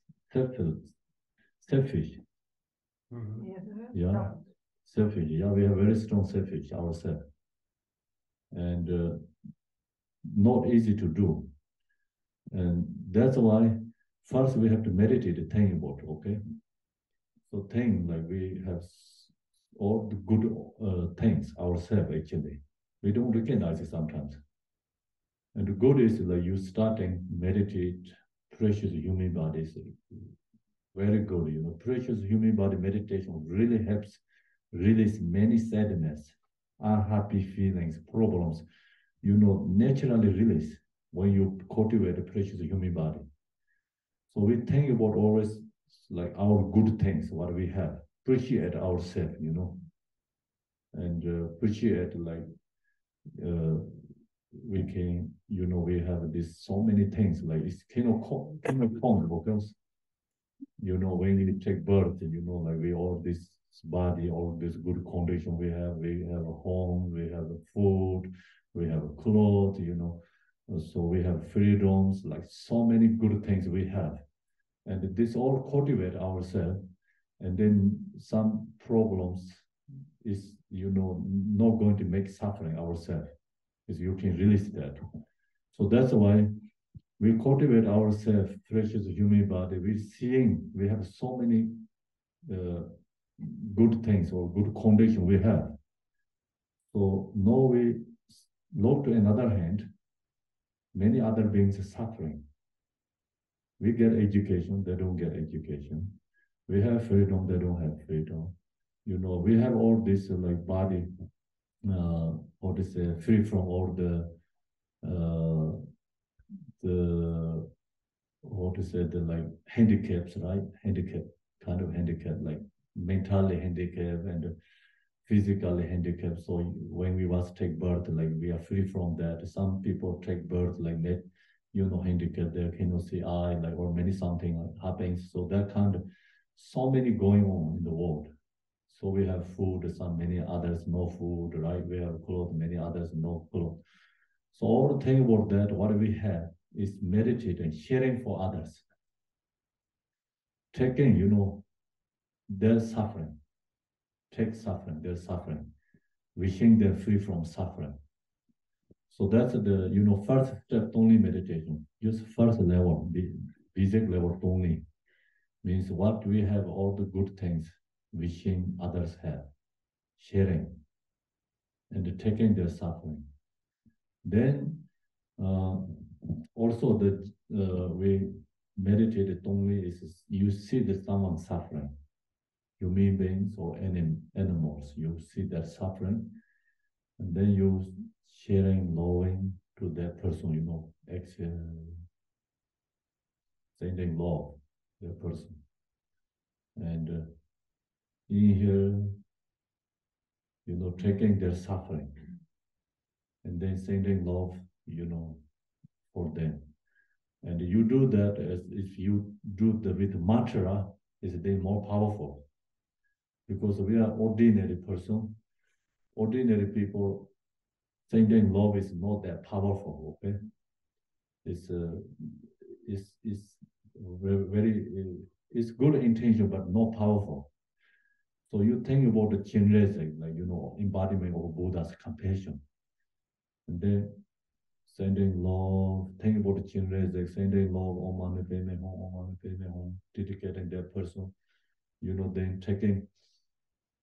Mm-hmm. Yeah, selfish. Yeah, we are very strong selfish ourselves. And not easy to do. And that's why first we have to meditate and think about, okay? So think like we have all the good things ourselves actually. We don't recognize it sometimes. And the good is like you starting meditate precious human bodies. Very good, precious human body meditation really helps release many sadness, unhappy feelings, problems, naturally release when you cultivate a precious human body. So we think about always like our good things, what we have, appreciate ourselves, and appreciate like we can, we have this so many things like it's cannot count because when you take birth, like we all this body, all this good condition we have a home, we have food, we have clothes, so we have freedoms, like so many good things we have. And this all cultivate ourselves. And then some problems is, not going to make suffering ourselves, because you can release that. So that's why we cultivate ourselves, precious human body. We have so many good things or good condition we have. So now we look to another hand, many other beings are suffering. We get education, they don't get education. We have freedom, they don't have freedom. We have all this like body, free from all the like handicaps, right? Kind of handicap, like mentally handicapped and physically handicapped. So when we was take birth, like we are free from that. Some people take birth like that, handicapped, they cannot see eye, like, or many something happens. So that kind of, so many going on in the world. So we have food, many others no food, right? We have clothes, many others no clothes. So all the thing about that, what we have is meditate and sharing for others. Taking, their suffering. Take suffering, their suffering. Wishing they're free from suffering. So that's the, first step, only meditation. Just first level, the basic level only. Means what we have, all the good things, wishing others have. Sharing. And taking their suffering. Then also we meditated only is you see that someone suffering, human beings or animals, you see their suffering, and then you sharing, loving to that person, sending love to that person, and in here, taking their suffering, and then sending love, for them. And you do that as if you do the with mantra, is then more powerful. Because we are ordinary person, ordinary people, sending love is not that powerful. Okay, it's very it's good intention but not powerful. So you think about the Chinrezig, like embodiment of Buddha's compassion, and then sending love, think about the Chinrezig, sending love, Om Mani Padme Hum, Om Mani Padme Hum, dedicating that person, then taking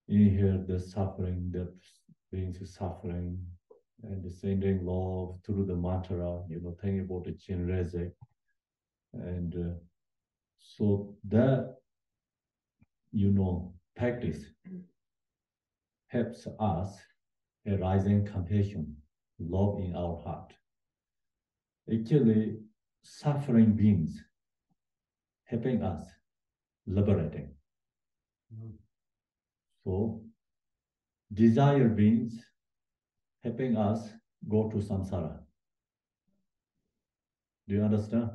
in here the suffering, the beings suffering, and sending love through the mantra, think about the Chinrezig. And so that, practice helps us arising compassion, love in our heart. Actually, suffering beings helping us liberating. So, desire beings helping us go to samsara. Do you understand?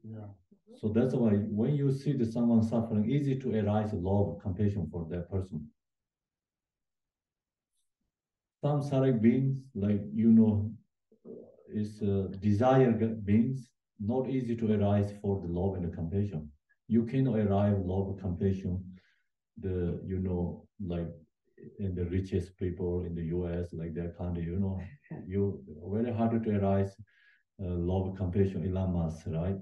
Yeah.
So that's why when you see someone suffering, easy to arise love, compassion for that person. Samsaric beings, like, is desire beings, not easy to arise for the love and the compassion. You cannot arrive love and compassion, like in the richest people in the US, like that kind of, you very hard to arise love, compassion, Elon Musk, right?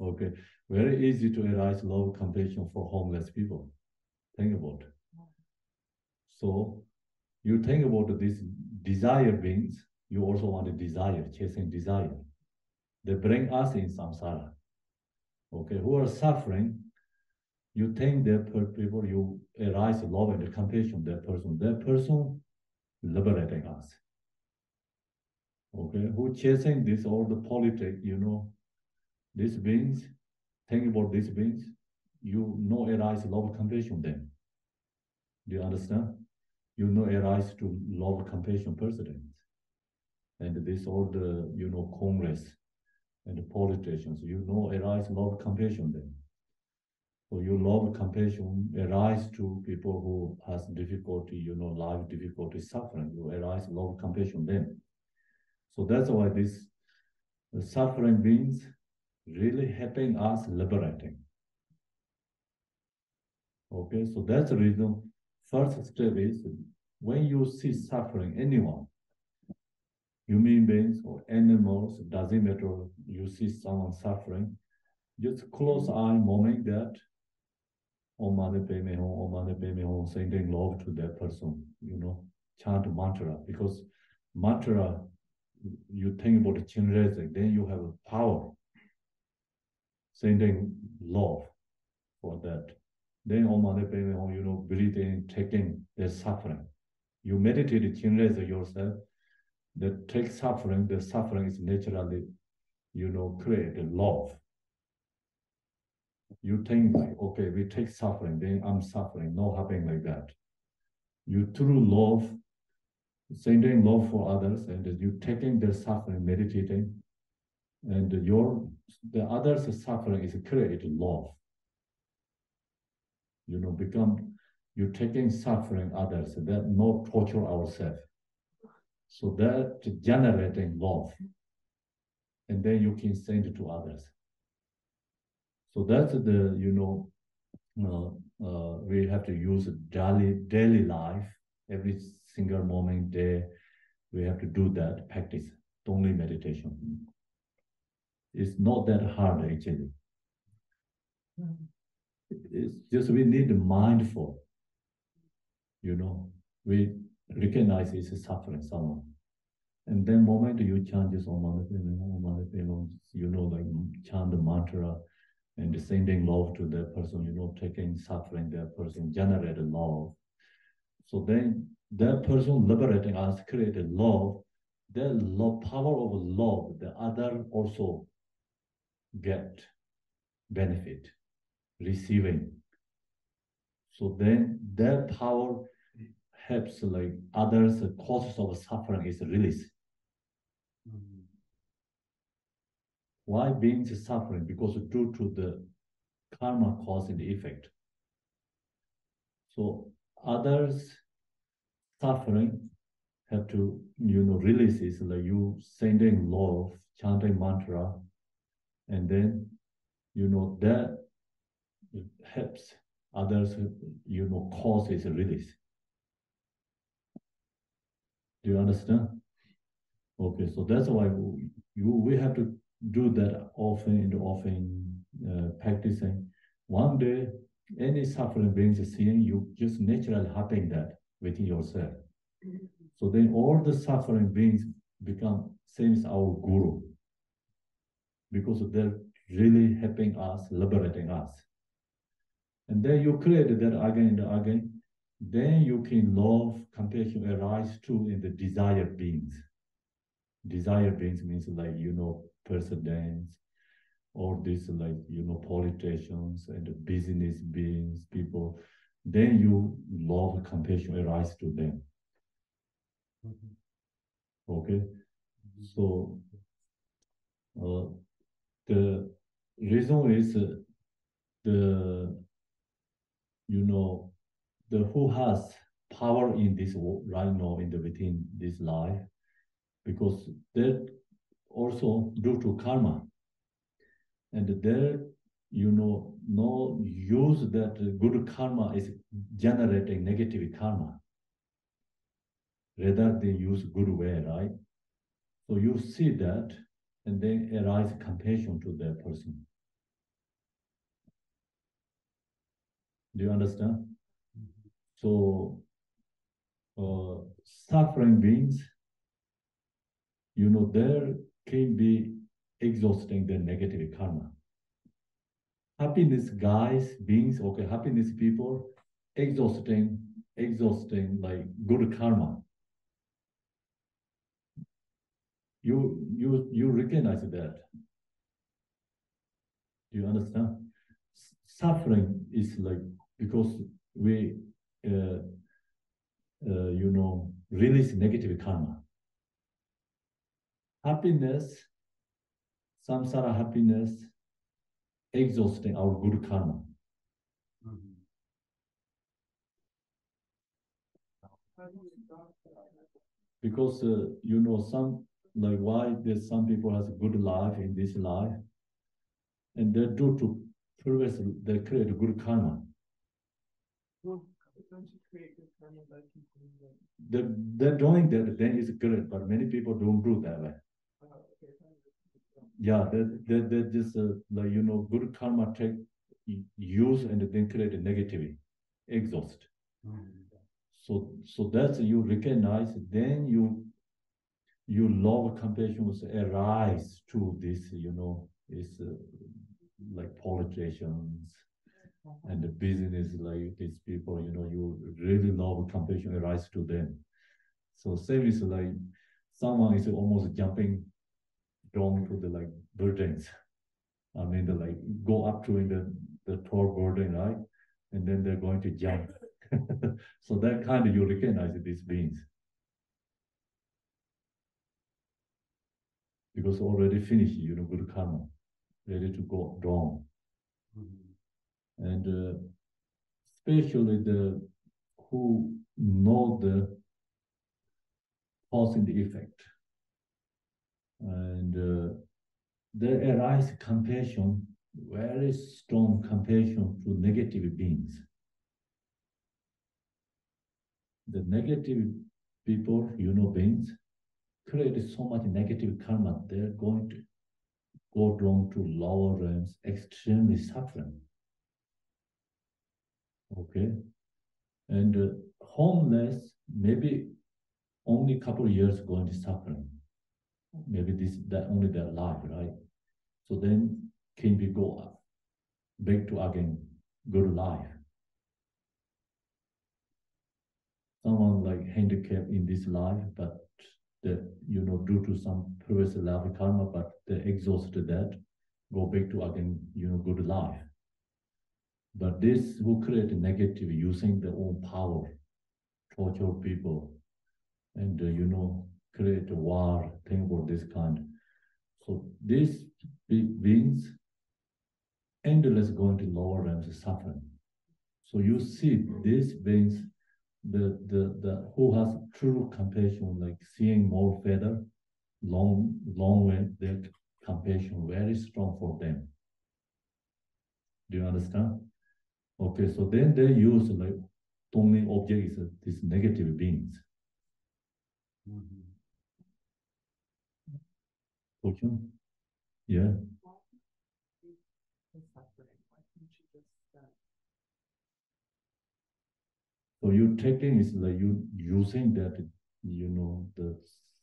Okay, very easy to arise love, compassion for homeless people. Think about it. So you think about these desire beings, you also want to desire, chasing desire. They bring us in samsara. Okay, who are suffering, you think that people, you arise love and compassion, that person liberating us. Okay, who chasing this, all the politics, these beings, think about these beings, arise love, compassion then. Do you understand? Arise to love, compassion presidents. And this all the, Congress and the politicians, arise love, compassion then. So your love, compassion arise to people who has difficulty, life difficulty, suffering. You arise love, compassion then. So that's why this suffering beings really helping us liberating. Okay, so that's the reason. First step is when you see suffering, anyone, human beings or animals, doesn't matter, you see someone suffering, just close eye moment that Om Mani Padme Hum, Om Mani Padme Hum, sending love to that person, chant mantra, because mantra, you think about the Chinrezig, then you have a power, sending love for that. Then Om Mani Padme Hum, breathing, taking their suffering. You meditate Chinrezig yourself, that take suffering, the suffering is naturally, create a love. You think like, okay, we take suffering, then I'm suffering, not happening like that. You through love, sending love for others, and you taking their suffering, meditating, and the others' suffering is created love. Become you taking suffering others, that not torture ourselves. So that generating love, and then you can send it to others. So that's the we have to use daily life, every single moment, day, we have to do that, practice Tonglen meditation. It's not that hard, actually. It's just we need mindful, we recognize it's a suffering, someone. And then moment you chant this Om Mani Padme Hum, like chant the mantra, and sending love to that person, taking suffering that person, generate love. So then that person liberating us, created love, that love, power of love, the other also get benefit, receiving. So then that power helps like others, the causes of suffering is released. Why beings suffering? Because due to the karma cause and effect. So others suffering have to, release is like you sending love, chanting mantra, and then, that helps others, causes release. Do you understand? Okay, so that's why we have to do that often and often, practicing. One day, any suffering brings a seeing, you just naturally happen that within yourself. So then all the suffering beings become same as our guru, because they're really helping us, liberating us. And then you create that again and again, then you can love, compassion arise too in the desired beings. Desired beings means like, presidents, or this like, politicians and business beings, people. Then you love, compassion arise to them. Okay, so the reason is the the who has power in this world right now in the within this life, because that also due to karma, and there no use that good karma is generating negative karma, rather they use good way, right? So you see that, and then arise compassion to that person. Do you understand? So suffering beings, there can be exhausting the negative karma. Happiness guys, beings, okay, happiness people, exhausting like good karma. You recognize that. Do you understand? Suffering is like because we release negative karma. Happiness, samsara happiness, exhausting our good karma. because you know, some like why there's some people has a good life in this life, and they do to previous they create a good karma.
Don't you create good karma by continuing?
They're doing that, then it's good, but many people don't do that way. Yeah, they just like you know, good karma take use and then create a negativity, exhaust. So that's you recognize, then you love compassion arise to this, you know, is like politicians and the business like these people, you know, you really love compassion arise to them. So same is like someone is almost jumping down to the like buildings. I mean, they like go up to in the tall building, right? And then they're going to jump. So that kind of you recognize these beings. Because already finished, you know, good karma, ready to go down. And especially the who know the cause and the effect. And there arise compassion, very strong compassion to negative beings. The negative people, you know, beings, create so much negative karma, they're going to go down to lower realms, extremely suffering. Okay? And homeless, maybe only a couple of years going to suffering. Maybe that only their life, right? So then can we go up, back to again good life? Someone like handicapped in this life, but that you know due to some previous life karma, but they exhausted that, go back to again you know good life. But this who create negative using their own power, torture people, and you know create a war, thing about this kind. So these beings endless going to lower realms suffering. So you see these beings, the who has true compassion, like seeing more further, long way, their compassion very strong for them. Do you understand? Okay, so then they use like Tonglen object is these negative beings. Question? Yeah. So you taking is like you using that, you know, the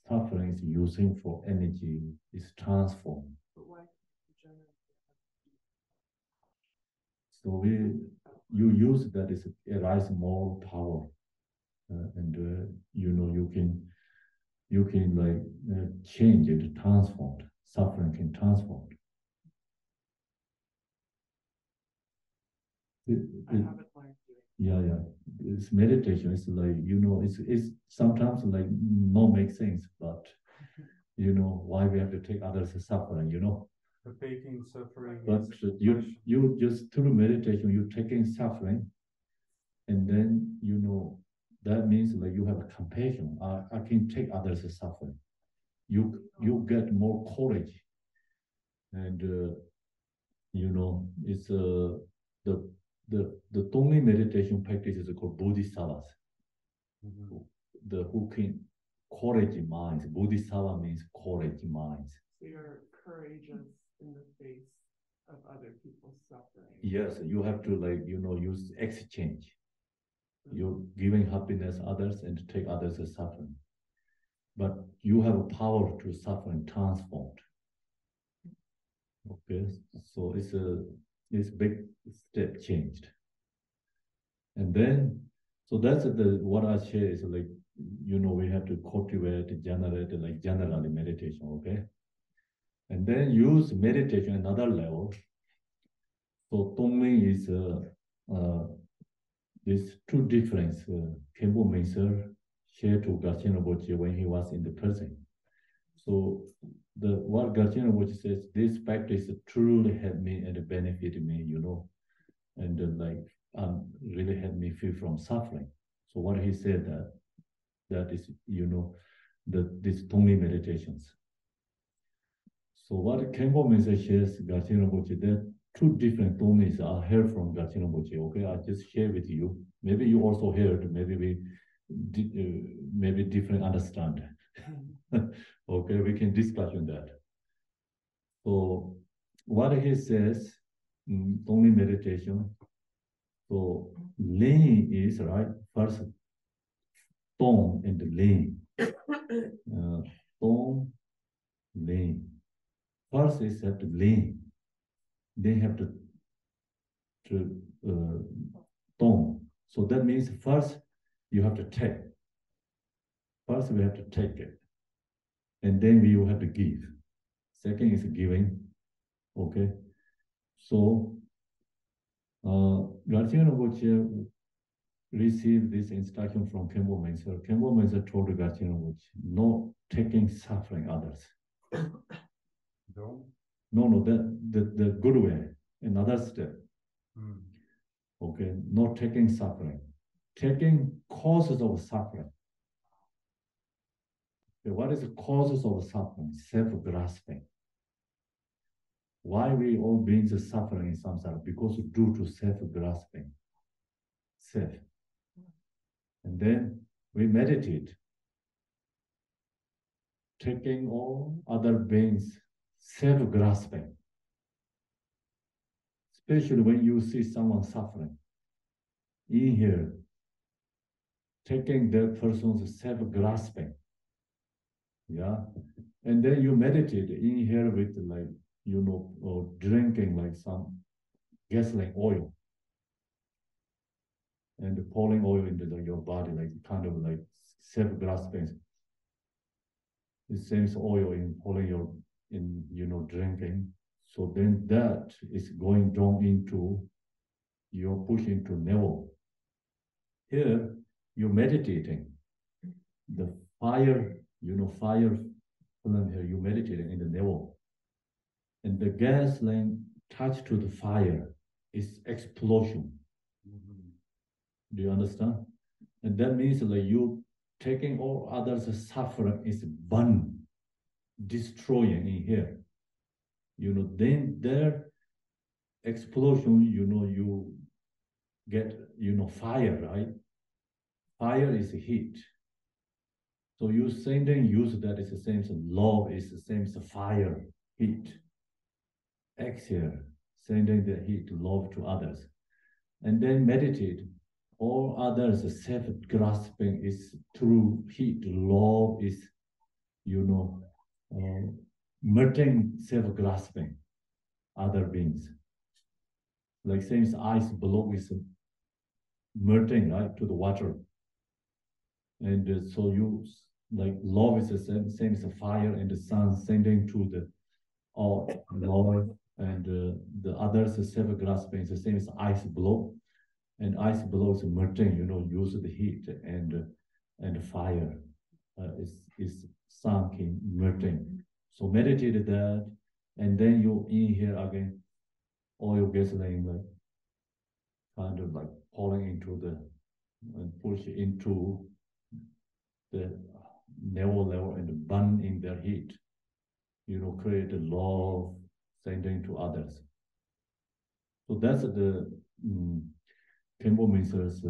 suffering is using for energy is transformed.
But why
So you use that is arise more power, and you know you can like change it, transform. Suffering can transform.
I haven't learned doing.
Yeah. It's meditation. It's like you know, it's sometimes like no make sense, but you know why we have to take others' suffering, you know.
The taking suffering.
But you just through meditation, you're taking suffering, and then you know that means like you have a compassion. I can take others' suffering. You get more courage, and you know it's the Tonglen meditation practice is called Bodhisattvas. The who can courage minds. Bodhisattva means courage minds.
So you're courageous in the face of other people's suffering.
Yes, you have to like you know use exchange. You're giving happiness others and take others as suffering. But you have a power to suffer and transform. Okay, so it's big step changed. And then so that's what I share is like you know we have to cultivate, generate like generally meditation, okay? And then use meditation another level. So Tonglen is these two difference. Khenpo Munsel shared to Garchen Rinpoche when he was in the prison. So what Garchen Rinpoche says, this practice truly helped me and benefited me, you know, and like really helped me free from suffering. So what he said that is, you know, these Tonglen meditations. So what Khenpo Munsel shares Garchen Rinpoche, there are two different Tonglen's I heard from Garchen Rinpoche. Okay, I just share with you. Maybe you also heard. Maybe we maybe different understand. Okay, we can discuss on that. So what he says, Tonglen meditation. So Lin is right first. Tong and Lin. Tong, Lin. First is have to Lin. They have to Tong. So that means first you have to take. First we have to take it. And then we will have to give. Second is giving. Okay. So Garchen Rinpoche received this instruction from Khenpo Munsel. Khenpo Munsel told Garchen Rinpoche, no taking suffering others. No, the good way, another step. Okay, not taking suffering. Taking causes of suffering. Okay, what is the causes of suffering? Self-grasping. Why we all beings are suffering in samsara? Because due to self-grasping. Self. And then we meditate. Taking all other beings self-grasping. Especially when you see someone suffering. In here, taking that person's self-grasping. Yeah. And then you meditate in here with like, drinking like some gasoline oil. And pouring oil into your body, like kind of like self-grasping. The same oil in pouring drinking. So then that is going down into your push into navel. Here, you're meditating. The fire, fire flame here, you're meditating in the navel. And the gas line touch to the fire is explosion. Do you understand? And that means like you taking all others' suffering is burn, destroying in here. Then their explosion, you get, fire, right? Fire is heat. So you sending use that is the same as love is the same as fire, heat. Exhale, sending the heat, love to others. And then meditate. All others, self-grasping is through heat. Love is, melting self-grasping other beings. Like same as ice below is melting, right, to the water. And so you, like love is the same as the fire and the sun sending to the love. And the others, self-grasping is the same as ice below. And ice below is melting, use the heat and fire is sunk in melting. So meditate that, and then you inhale again, oil gasoline, like kind of like pouring into and push into the navel level and burn in their heat. Create a love sending to others. So that's the Khenpo Munsel's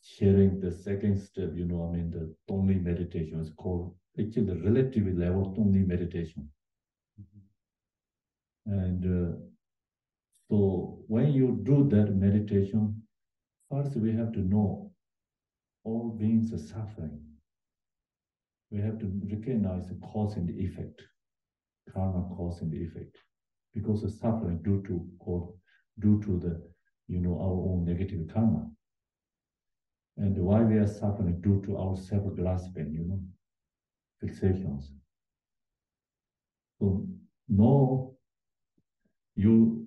sharing the second step, the Tonglen meditation is called actually the relative level Tonglen meditation. And so when you do that meditation, first we have to know all beings are suffering. We have to recognize the cause and the effect, karma cause and the effect, because the suffering due to the our own negative karma. And why we are suffering due to our self-grasping, fixations. So no, you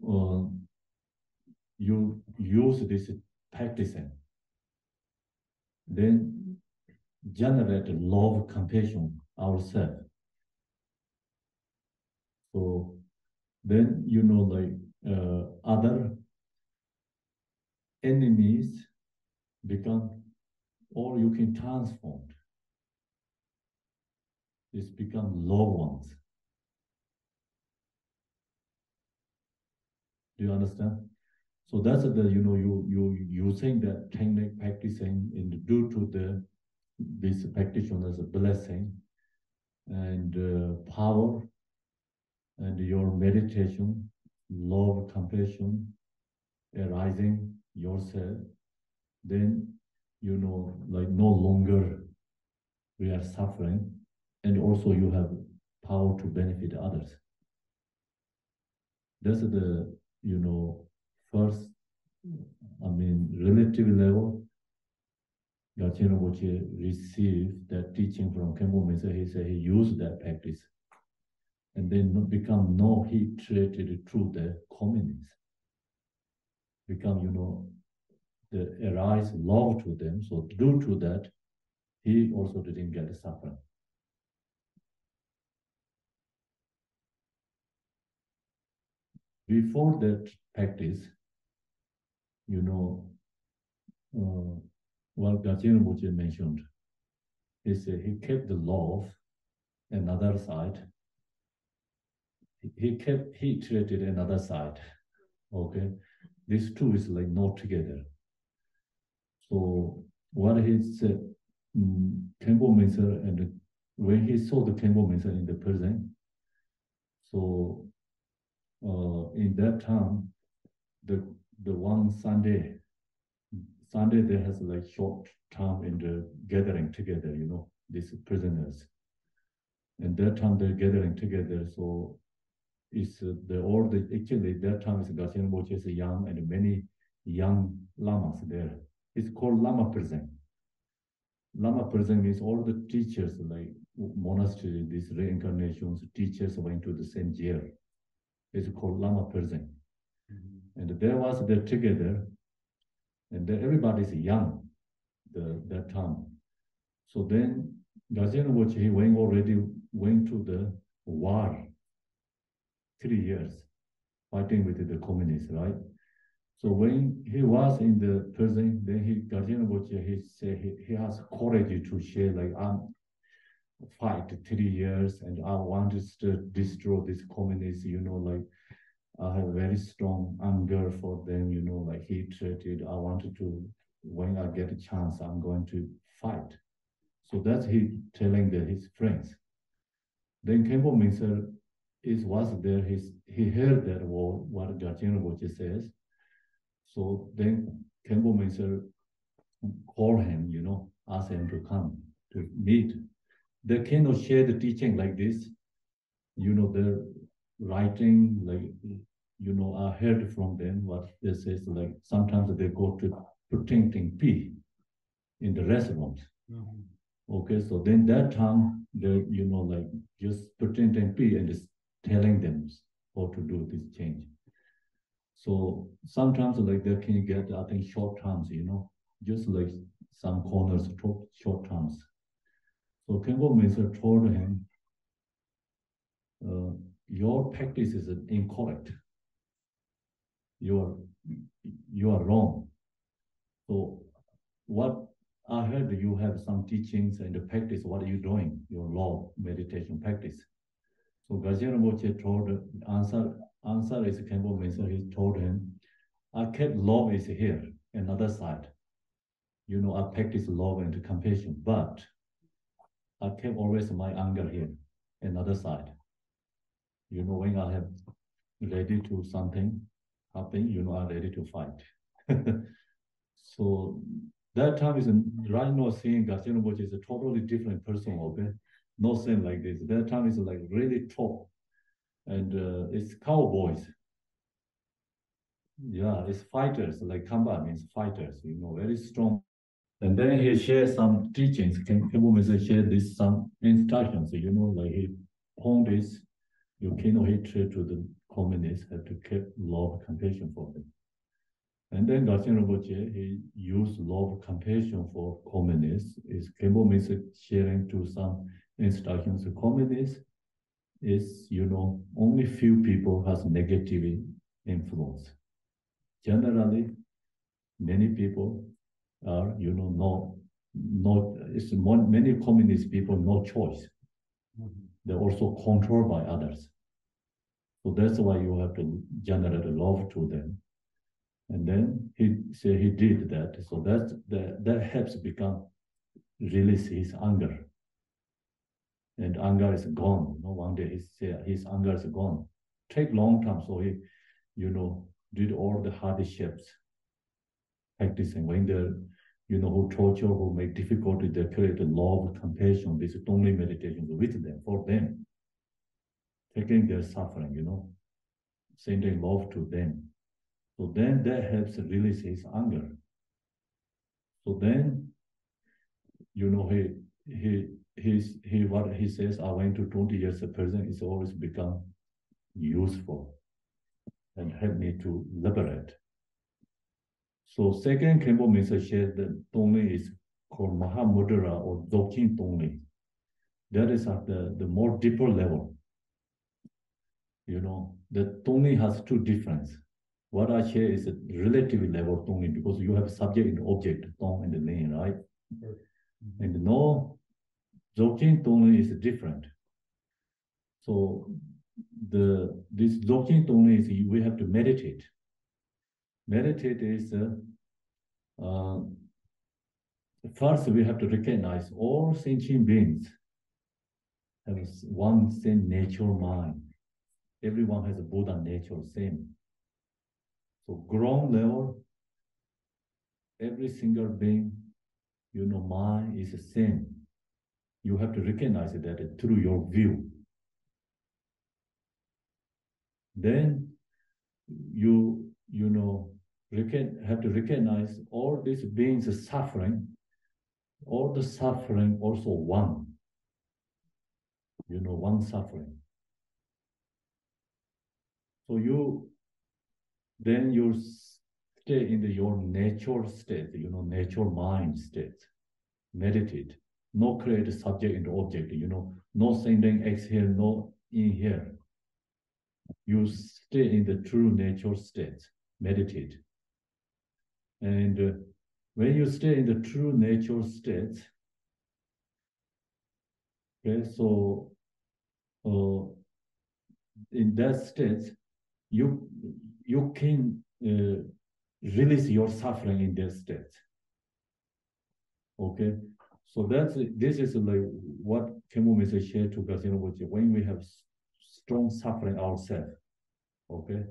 use this practicing, then generate love, compassion ourselves. So then other enemies become, or you can transform. It's become loved ones. Do you understand? So that's the, you using that technique, practicing due to this practitioner's blessing and power and your meditation, love, compassion, arising yourself, then, like no longer we are suffering, and also you have power to benefit others. That's the, first, relative level. Garchen Rinpoche received that teaching from Khenpo Munsel. He said he used that practice and then become no hatred through the communists. Become, the arise love to them. So due to that, he also didn't get suffering. Before that practice, what Garchen Rinpoche mentioned, he said he kept the love another side. He treated another side. Okay, these two is like not together. So what he said, Khenpo Munsel, and when he saw the Khenpo Munsel in the prison, so in that time, the one Sunday there has like short time in the gathering together, these prisoners. And that time they're gathering together, so it's actually that time is Garchen Rinpoche is young and many young lamas there. It's called Lama prison. Lama prison means all the teachers, like monastery, these reincarnations, teachers went to the same jail. It's called Lama prison. And there was there together, and everybody's young that time. So then Garchen Rinpoche, he went to the war, 3 years, fighting with the communists, right? So when he was in the prison, then Garchen Rinpoche, he said he has courage to share, like, I'm fight 3 years and I wanted to destroy these communists, like I have very strong anger for them, like hatred. I wanted to, when I get a chance, I'm going to fight. So that's he telling his friends. Then Khenpo Munsel was there. He heard that word, what Garchen Rinpoche says. So then Khenpo Munsel called him, asked him to come to meet. They cannot share the teaching like this. The writing, like, I heard from them what they say, like sometimes they go to protecting pee in the restaurant. Okay, so then that time they, like just pretending pee and just telling them how to do this change. So sometimes like they can get, I think, short terms, just like some corners, short terms. So Khenpo Munsel told him, your practice is incorrect. You are wrong. So what I heard, you have some teachings and the practice. What are you doing? Your law meditation practice. So Garchen Rinpoche told answer is Khenpo Munsel. He told him, I kept love is here, another side. I practice love and compassion, but I kept always my anger here, another side. When I have ready to something happen, I'm ready to fight. So that time is right now seeing Garchen Rinpoche is a totally different person, okay? No same like this. That time is like really tough. And it's cowboys. Yeah, it's fighters, like Kamba means fighters, very strong. And then he shares some teachings. Khenpo Munsel shared this some instructions, like he point this, you cannot hatred to the communists, have to keep love, compassion for them. And then Garchen Rinpoche, he used love, compassion for communists. Is Khenpo Munsel sharing to some instructions. Communists is, only few people has negative influence. Generally, many people are, many communist people, no choice. They're also controlled by others. So that's why you have to generate love to them. And then he said he did that. So that helps become release his anger. And anger is gone. One day he said his anger is gone. Take long time. So he, did all the hardships, practicing. When who torture, who make difficulty, they create love, compassion, this Tonglen meditation with them, for them. Taking their suffering, sending love to them. So then that helps release his anger. So then, what he says, I went to 20 years a person, it's always become useful and help me to liberate. So second Khenpo Munsel shared that Tonglen is called Mahamudra or Dzogchen Tonglen. That is at the more deeper level. The Tonglen has two differences. What I share is a relative level Tonglen because you have subject and object, Tong and the Len, right? And no, Dzogchen Tonglen is different. So this Dzogchen Tonglen is we have to meditate. Meditate is first we have to recognize all sentient beings have one same nature mind. Everyone has a Buddha nature, same. So ground level, every single being, mind is the same. You have to recognize that through your view. Then you have to recognize all these beings suffering, all the suffering also one. One suffering. So you stay in your nature state, nature mind state. Meditate. No create subject and object, no sending exhale, no inhale. You stay in the true nature state. Meditate. And when you stay in the true nature state, okay, so in that state, you can release your suffering in that state. Okay, so this is like what Khenpo Munsel shared to us, when we have strong suffering ourselves. Okay,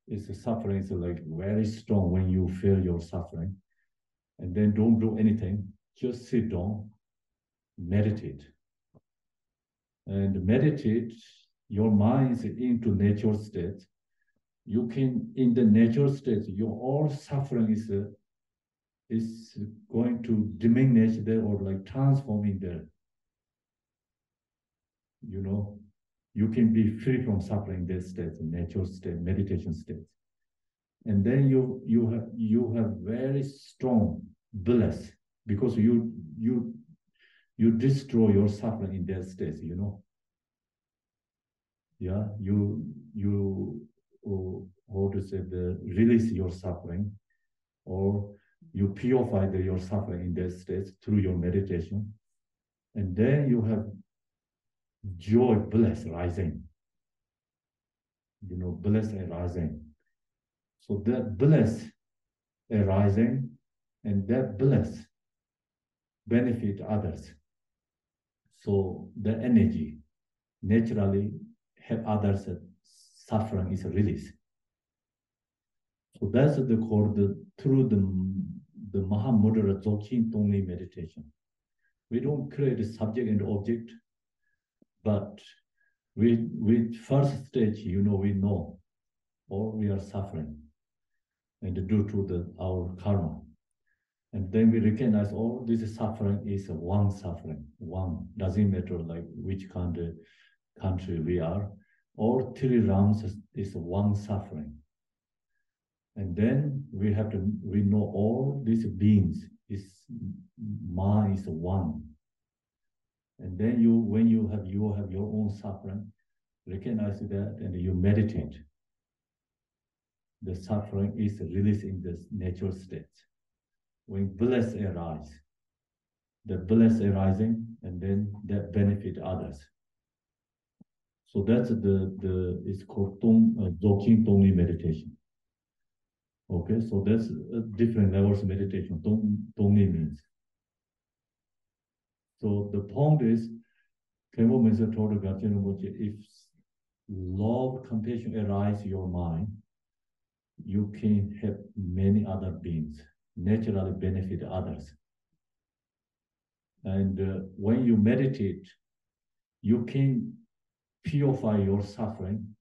it's suffering is like very strong when you feel your suffering, and then don't do anything, just sit down, meditate, and meditate. Your mind is into nature state. You can, in the nature state, your all suffering is going to diminish there or like transforming there. You can be free from suffering this state, nature state, meditation state. And then you have very strong bliss because you destroy your suffering in that state, Yeah, how to say, release your suffering, or you purify your suffering in that state through your meditation. And then you have joy, bliss rising. Bliss arising. So that bliss arising and that bliss benefit others. So the energy naturally help others, suffering is released. So that's through the Mahamudra Dzogchen Tonglen meditation. We don't create a subject and object, but we first stage, we know, or we are suffering, and due to our karma. And then we recognize all this suffering is one suffering, one, doesn't matter like which country we are, all three realms is one suffering. And then we know all these beings mind is one. And then when you have your own suffering, recognize that and you meditate. The suffering is released in this natural state. When bliss arises, the bliss arising, and then that benefit others. So that's it's called Dzogchen Tonglen meditation. Okay, so that's different levels of meditation. Tonglen means. So the point is, Khenpo Munsel told Garchen Rinpoche, if love, compassion arise in your mind, you can help many other beings, naturally benefit others. And when you meditate, you can purify your suffering,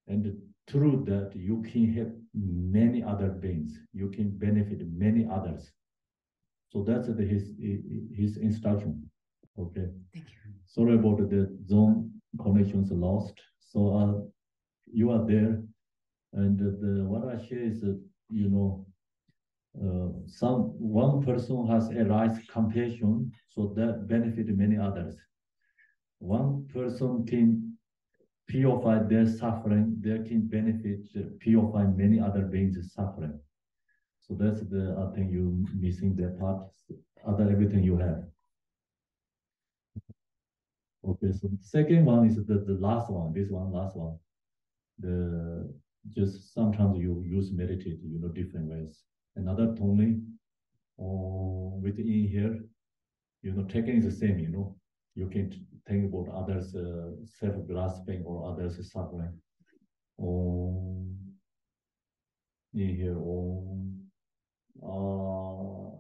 and through that, you can help many other beings. You can benefit many others. So that's his instruction. Okay.
Thank you.
Sorry about the Zoom connections lost. So you are there, and what I share is that, you know, one person has arise compassion, so that benefit many others. One person can purify their suffering, they can benefit, purify many other beings' suffering. So that's I think you're missing that part. Other everything you have. Okay, so the second one is the last one. This one, last one. Just sometimes you use meditate, you know, different ways. Another Tonglen, or within here, you know, taking is the same, you know. You can think about others self-grasping or others suffering. Or in here,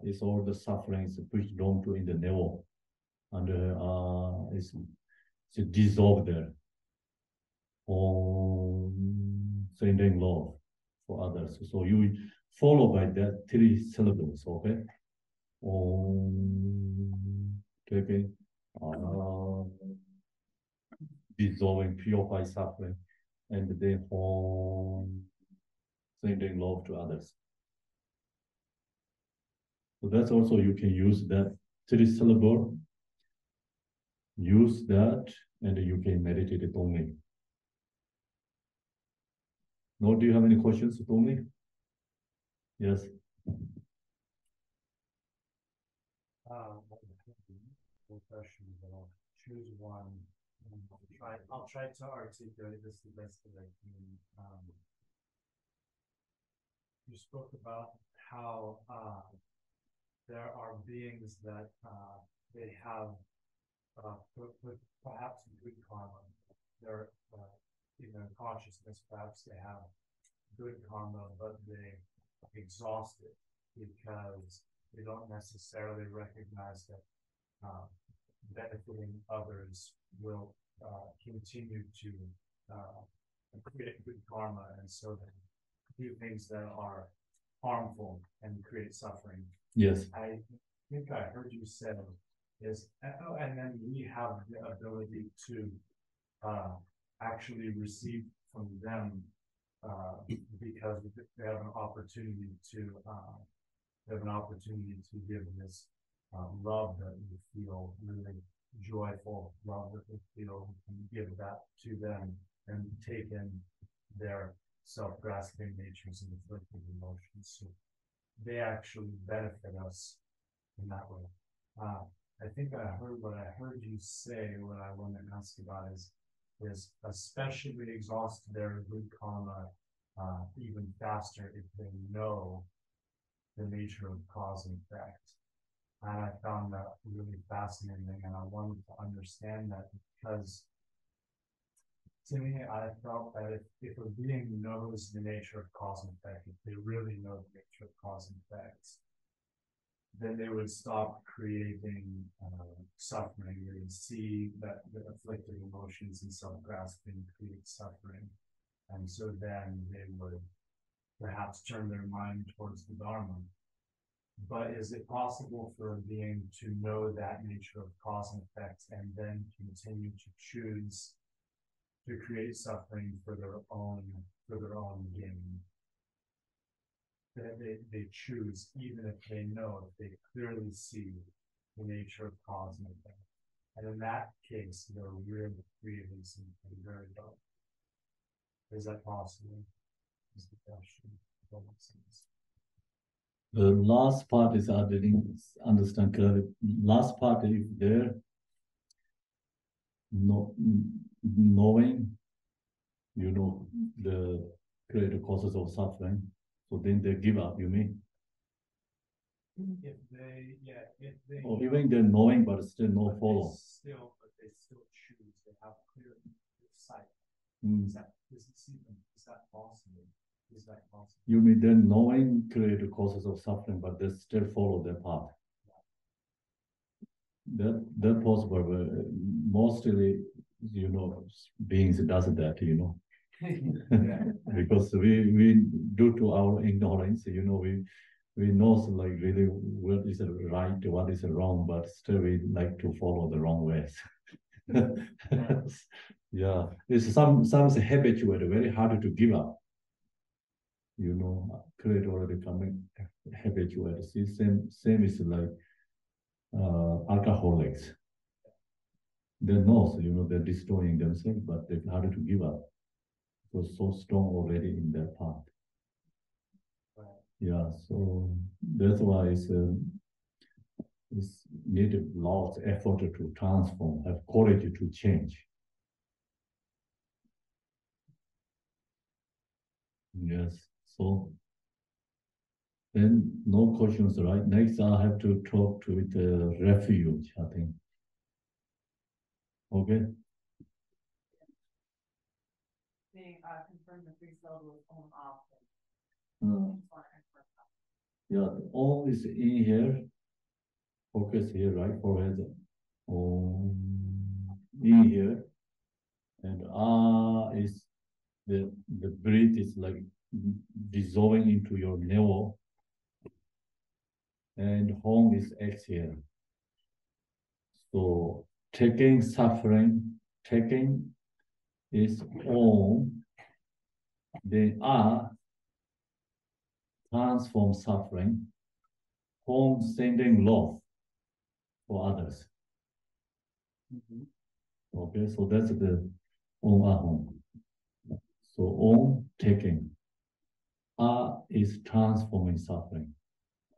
it's all the suffering is pushed down to in the navel, and it's dissolved there. Sending love for others. So you follow by that 3 syllables, okay? Okay. Dissolving, purify suffering, and then sending love to others. So that's also, you can use that 3 syllable, use that, and you can meditate it only. No, do you have any questions, Tonglen? Yes.
One question, but I'll choose one. I'll try to articulate this the best that I can. You spoke about how there are beings that they have perhaps good karma. They're in their consciousness, perhaps they have good karma, but they exhaust it because they don't necessarily recognize that benefiting others will continue to create good karma, and so they do things that are harmful and create suffering.
Yes.
I think I heard you say is, and then we have the ability to actually receive from them because they have an opportunity to give this love that we feel, really joyful love that we feel, and give that to them and take in their self-grasping natures and afflictive emotions. So they actually benefit us in that way. I think I heard what I heard you say. What I want to ask about is especially exhaust their good karma even faster if they know the nature of cause and effect. And I found that really fascinating, and I wanted to understand that because to me, I felt that if a being knows the nature of cause and effect, if they really know the nature of cause and effects, then they would stop creating suffering. They would see that the afflictive emotions and self-grasping create suffering. And so then they would perhaps turn their mind towards the Dharma. But is it possible for a being to know that nature of cause and effect and then continue to choose to create suffering for their own gain? That they choose, even if they know, if they clearly see the nature of cause and effect. And in that case, they're really creating something very dark. Is that possible? Is the question. That makes sense.
The last part is I didn't understand clearly. Last part is there, knowing, the greater causes of suffering. So then they give up, you mean?
If they
Or even they're knowing but still no follow.
But they still choose. They have clear sight. Is that possible? Is that possible?
You mean they're knowing greater causes of suffering, but they still follow their path. That's possible, but mostly, beings does that, because we due to our ignorance, we know like really what is right, what is wrong, but still we like to follow the wrong ways. Yeah, it's some habitual, very hard to give up. Create already coming habitual. See, same is like alcoholics. They know, they're destroying themselves, but they're harder to give up. Because so strong already in their path. Yeah, so that's why it's needed lots of effort to transform, have quality to change. Yes, so then no questions, right? Next, I have to talk to the refuge, I think. Okay.
Confirm the three syllables on off.
Yeah, the Om is in here. Focus here, right? Forehead. Om in here. And is the breath is like dissolving into your navel. And home is exhale. So taking suffering, taking is Om. Then transform suffering. Home sending love for others. Okay, so that's the Om Ahom. So Om taking. Is transforming suffering.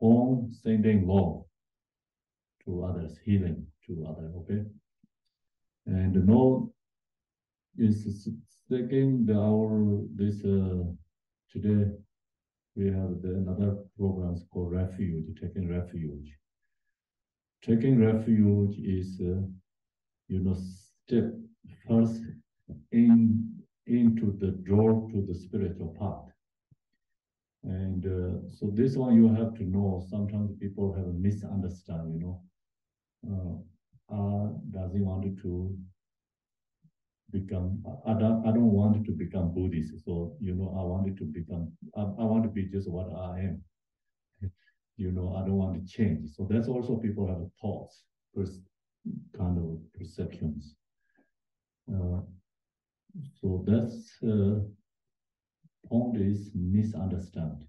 Om sending love to others, healing to others, okay? And no is second today we have another programs called refuge, taking refuge. Taking refuge is step first into the door to the spiritual path. And so this one you have to know. Sometimes people have a misunderstand, does he want to become, I don't want to become Buddhist. So, I wanted to become, I want to be just what I am. I don't want to change. So that's also people have thoughts, kind of perceptions. So that's point is misunderstand.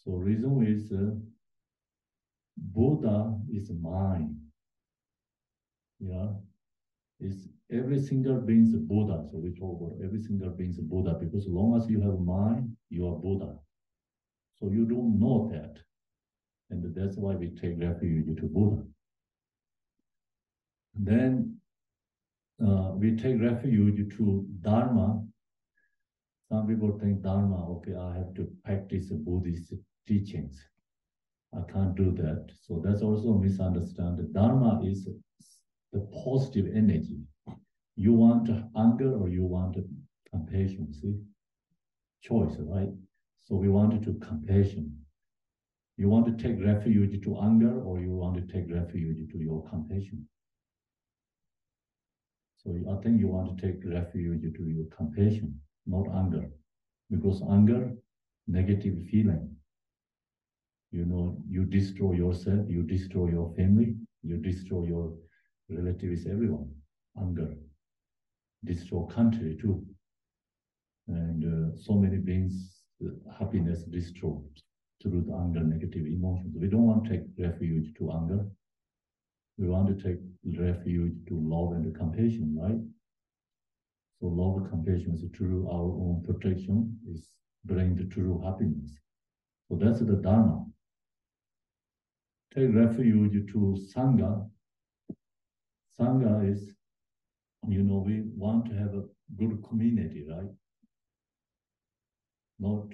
So reason is Buddha is mind. Yeah, is every single being is Buddha. So we talk about every single being is Buddha because as long as you have mind, you are Buddha. So you don't know that, and that's why we take refuge to Buddha. Then we take refuge to Dharma. Some people think Dharma, okay, I have to practice Buddhist teachings. I can't do that. So that's also misunderstood. Dharma is the positive energy. You want anger or you want compassion, see? Choice, right? So we want to compassion. You want to take refuge to anger or you want to take refuge to your compassion? So I think you want to take refuge to your compassion, not anger. Because anger, negative feeling. You destroy yourself, you destroy your family, you destroy your relatives, everyone. Anger. Destroy country too. And so many beings, happiness destroyed through the anger, negative emotions. We don't want to take refuge to anger. We want to take refuge to love and compassion, right? So love and compassion is through our own protection, is bring the true happiness. So that's the Dharma. Take refuge to Sangha. Sangha is, we want to have a good community, right? Not,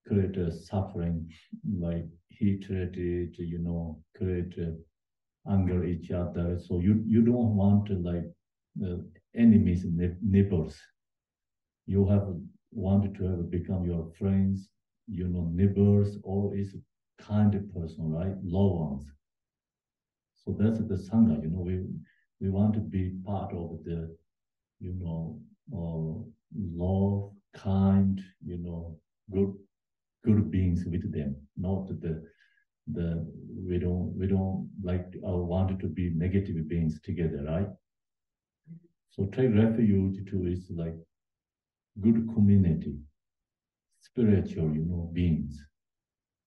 create a suffering, like hatred, create anger each other. So you don't want to like enemies, neighbors. You have wanted to have become your friends, neighbors, or is kind of person, right? Loved ones. So that's the Sangha, we want to be part of the, love, kind, good beings with them, not we don't like wanted to be negative beings together, right? So take refuge to is like good community, spiritual, beings.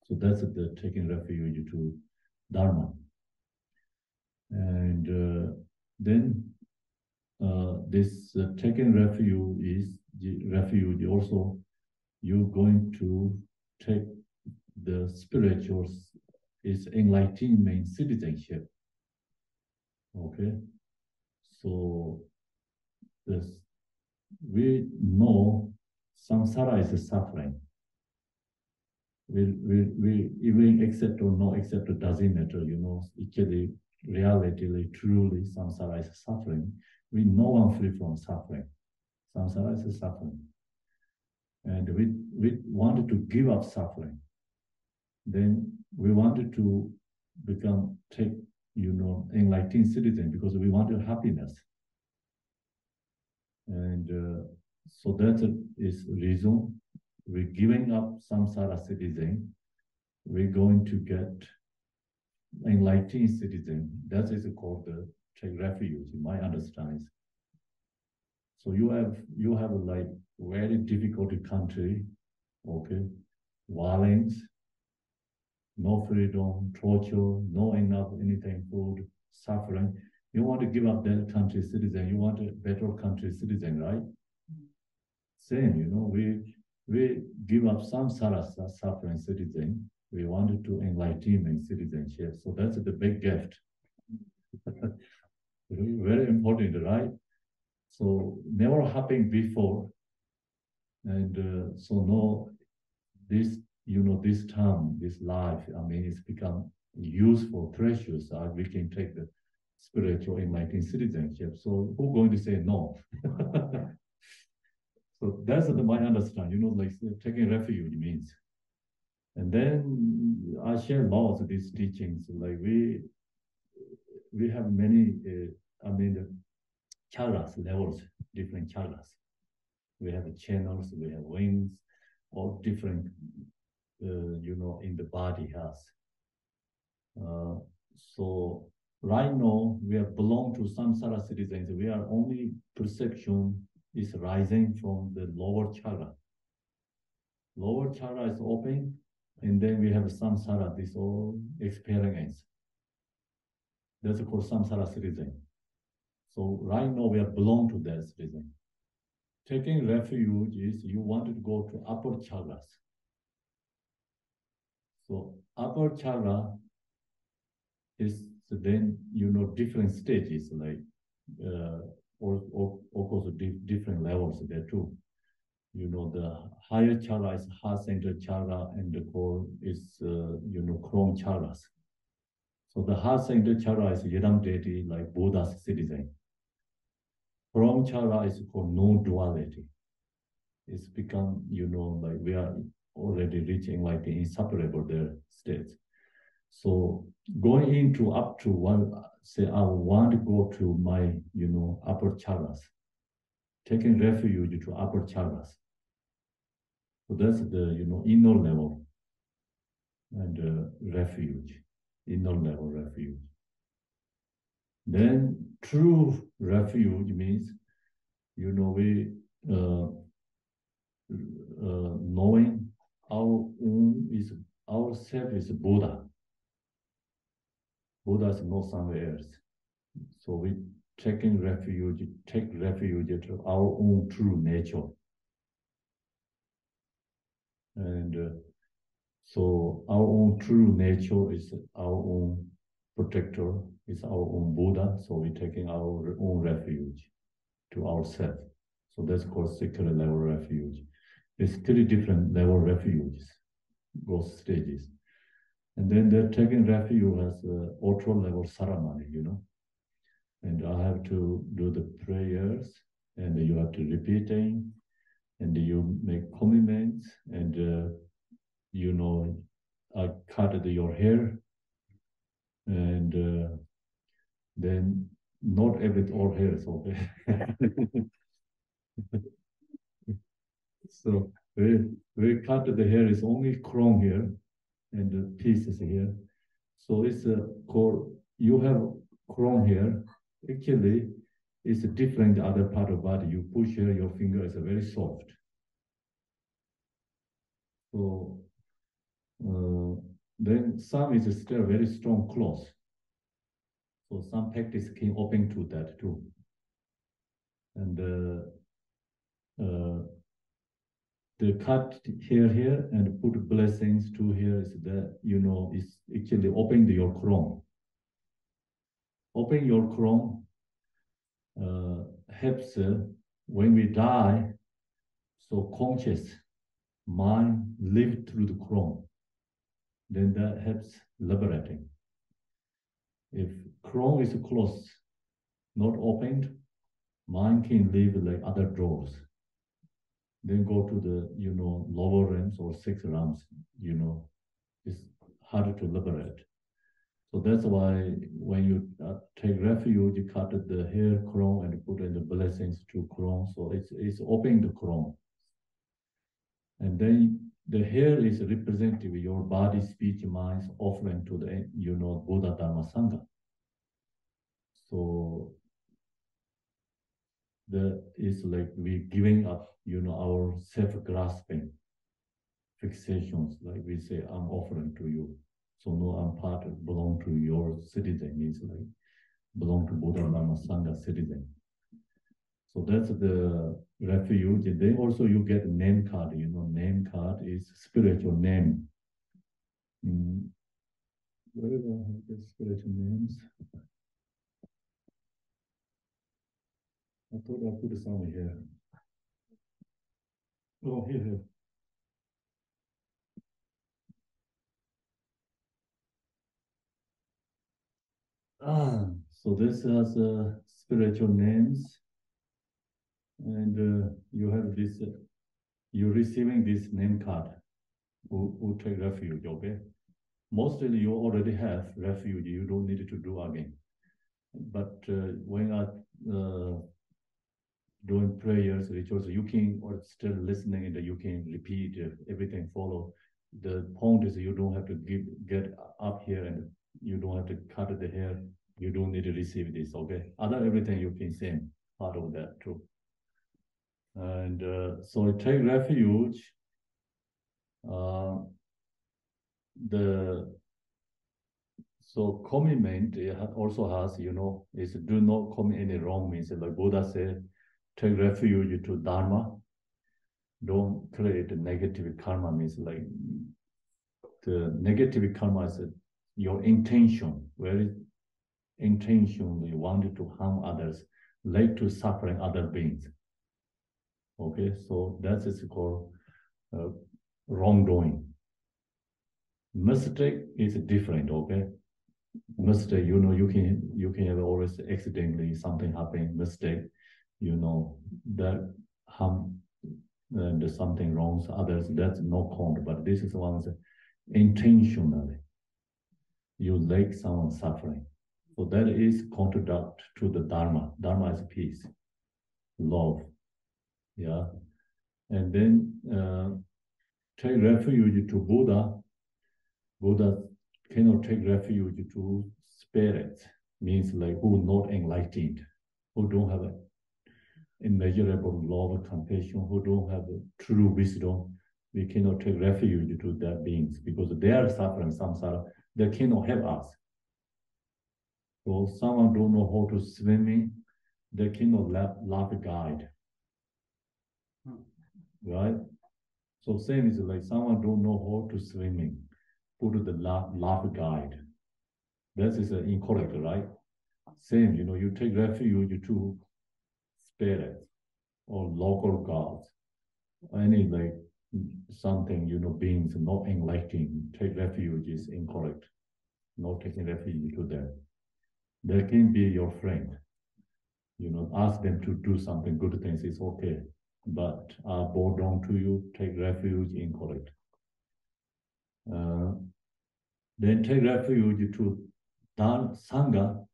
So that's the taking refuge to Dharma. And then this taking refuge is the refuge also you're going to take the spiritual is enlightenment citizenship. Okay, so this we know samsara is a suffering. We even accept or not accept it doesn't matter, actually reality truly samsara is suffering. We no one free from suffering. Samsara is a suffering. And we wanted to give up suffering. Then we wanted to take, enlightened citizen because we wanted happiness. And so that is reason we're giving up samsara citizen. We're going to get enlightened citizen. That is called the take refuge, in my understanding. So you have like very difficult country, okay, violence, no freedom, torture, no enough anything food, suffering. You want to give up that country citizen, you want a better country citizen, right? Same, we give up some suffering citizen. We wanted to enlightenment citizenship. So that's the big gift. Very important, right? So never happened before. And so no, this, this time, this life, it's become useful, precious. We can take the spiritual enlightened citizenship. So who's going to say no? So that's my understanding, like taking refuge means. And then I share lots of these teachings. Like we have many, chakras, levels, different chakras. We have channels, we have wings, all different, in the body has. So right now, we are belong to samsara citizens. We are only perception is rising from the lower chakra. Lower chakra is open, and then we have samsara, this all experience. That's called samsara citizen. So right now, we are belong to that citizen. Taking refuge is you wanted to go to upper chakras. So upper chakra is then, different stages, like also different levels there too. The higher chakra is heart center chakra, and the core is, crown chakras. So the heart center chakra is Yedam deity, like Buddha's citizen. Crown chakra is called non-duality. It's become, like we are already reaching like the inseparable their states. So going into up to one, say I want to go to my, upper chakras, taking refuge to upper chakras. So that's the, inner level and refuge, inner level refuge. Then true refuge means, we knowing our self is Buddha. Buddha is not somewhere else. So we take refuge to our own true nature. And so our own true nature is our own protector, is our own Buddha. So we're taking our own refuge to ourselves. So that's called secular level refuge. It's 3 different level refuges, those stages. And then they're taking refuge as ultra level ceremony, And I have to do the prayers, and you have to repeating, and you make commitments, and I cut your hair, and then not all hair is okay. So we cut the hair is only crown here and the pieces here. So it's called, you have crown here. Actually, it's different the other part of body. You push here, your finger is very soft. So then some is still very strong cloth. So some practice can open to that too. And the cut here, and put blessings to here is that, is actually open your crown. Open your crown helps when we die, so conscious mind live through the crown. Then that helps liberating. If crown is closed, not opened, mind can live like other doors. Then go to the, lower realms or 6 realms, it's harder to liberate. So that's why when you take refuge, you cut the hair crown and put in the blessings to crown. So it's opening the crown. And then the hair is representative of your body, speech, mind, offering to the, Buddha, Dharma, Sangha. So it's like we giving up, our self-grasping fixations. Like we say, I'm offering to you. So no, I'm part of, belong to your citizen, means like belong to Buddha, Dharma, Sangha citizen. So that's the refuge. And then also you get a name card, name card is spiritual name. Where do I have the spiritual names? I thought I put some here. Oh, here. So this has spiritual names, and you have this, you're receiving this name card who take refuge, okay? Mostly you already have refuge, you don't need to do again. But when I doing prayers, rituals, you can, or still listening, and you can repeat everything follow. The point is you don't have to get up here, and you don't have to cut the hair. You don't need to receive this, okay? Other everything you can say part of that too. And so take refuge. So commitment also has, is do not commit any wrong, means like Buddha said, take refuge to Dharma. Don't create a negative karma, means like the negative karma is your intention, very intention you wanted to harm others, like to suffering other beings. Okay, so that is called wrongdoing. Mistake is different, okay? Mistake, you can have always accidentally something happen, mistake, that harm and something wrong to others, that's no count, but this is one intentionally. You like someone suffering. So that is contradict to the Dharma. Dharma is peace, love. Yeah. And then take refuge to Buddha. Buddha cannot take refuge to spirits, means like who not enlightened, who don't have immeasurable love, compassion, who don't have true wisdom. We cannot take refuge to that beings because they are suffering samsara. They cannot help us. So someone don't know how to swimming, they cannot love guide. Right? So same is like someone don't know how to swimming, put the life guide. That is incorrect, right? Same, you take refuge to spirits or local gods, any like something, beings not enlightening, take refuge is incorrect. Not taking refuge to them. They can be your friend. Ask them to do something good things is okay. But bow down to you, take refuge, incorrect. Then take refuge to Sangha.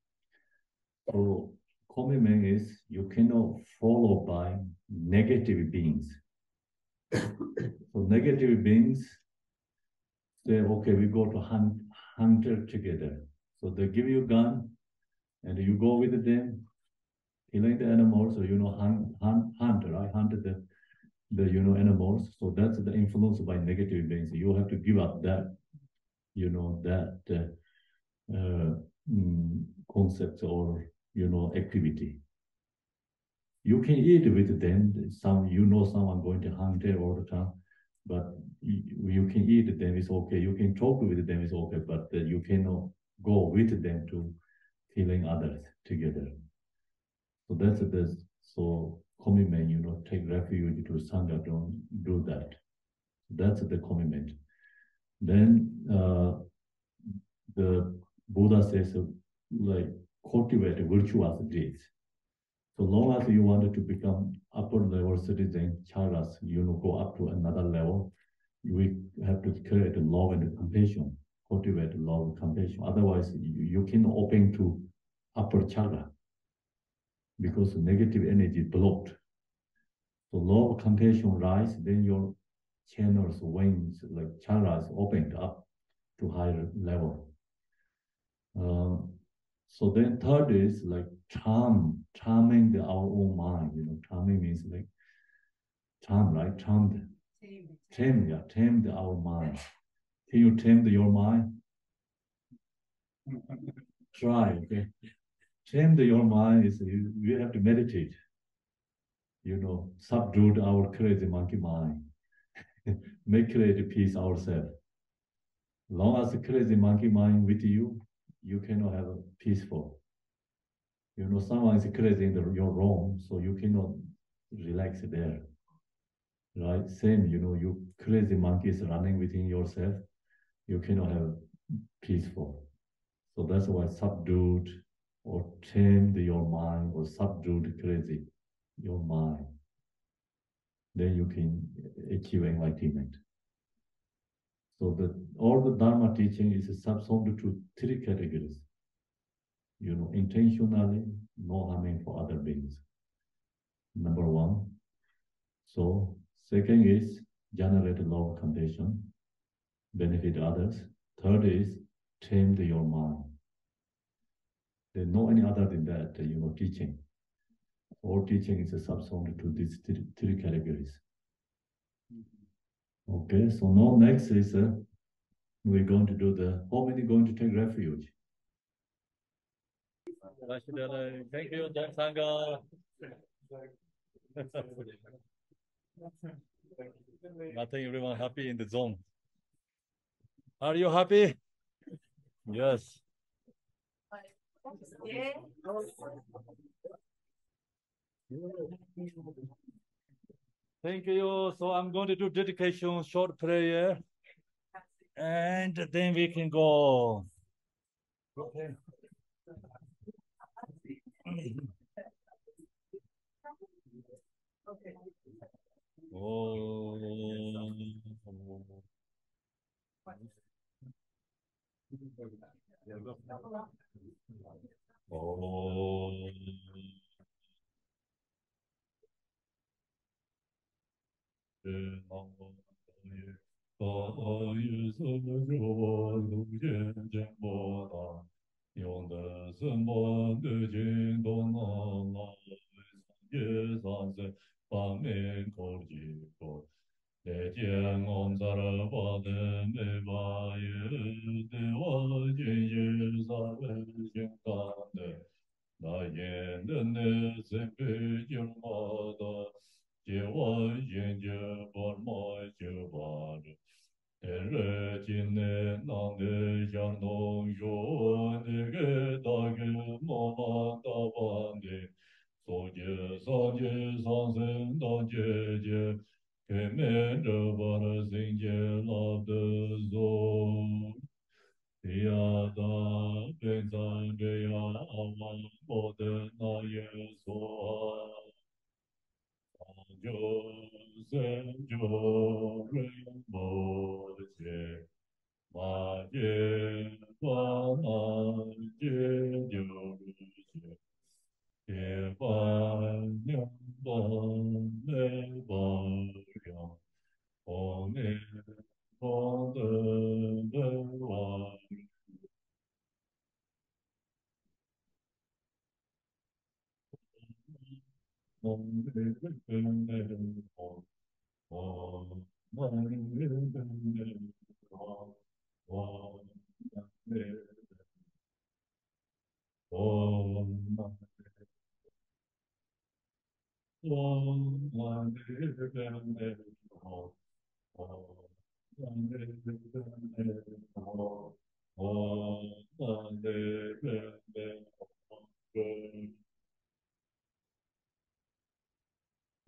So commitment is you cannot follow by negative beings. So negative beings say, okay, we go to hunter together. So they give you a gun and you go with them, killing the animals, so hunt, right? Hunt the animals. So that's the influence by negative beings. You have to give up that, concept or activity. You can eat with them. Someone going to hunt there all the time, but you can eat them. It's okay. You can talk with them. It's okay, but you cannot go with them to killing others together. So that's the commitment. Take refuge to Sangha. Don't do that. That's the commitment. Then the Buddha says, like cultivate virtuous deeds. So long as you wanted to become upper level citizen, charas, go up to another level, we have to create love and compassion, cultivate love and compassion. Otherwise, you can open to upper chakra because negative energy blocked. So love, compassion rise, then your channels, wings, like chakras opened up to higher level. So then third is like charming our own mind. Charming means like charm, right? Tamed our mind. Can you tame your mind? Try, okay? Tame your mind is you have to meditate. Subdue our crazy monkey mind. Make create peace ourselves. Long as the crazy monkey mind with you, you cannot have a peaceful. Someone is crazy in your room, so you cannot relax there. Right? Same, you crazy monkeys running within yourself, you cannot have peaceful. So that's why subdued or tamed your mind or subdued crazy your mind. Then you can achieve enlightenment. So all the Dharma teaching is subsumed to three categories. Intentionally, no harming for other beings. Number one. So second is generate love, compassion, benefit others. Third is tame your mind. There's no any other than that, teaching. All teaching is subsumed to these three categories. Okay, so now next is we're going to do how many going to take refuge? Thank you, Sangha. I think everyone happy in the zone. Are you happy? Yes. Thank you. So I'm going to do dedication, short prayer, and then we can go. Okay. Oh.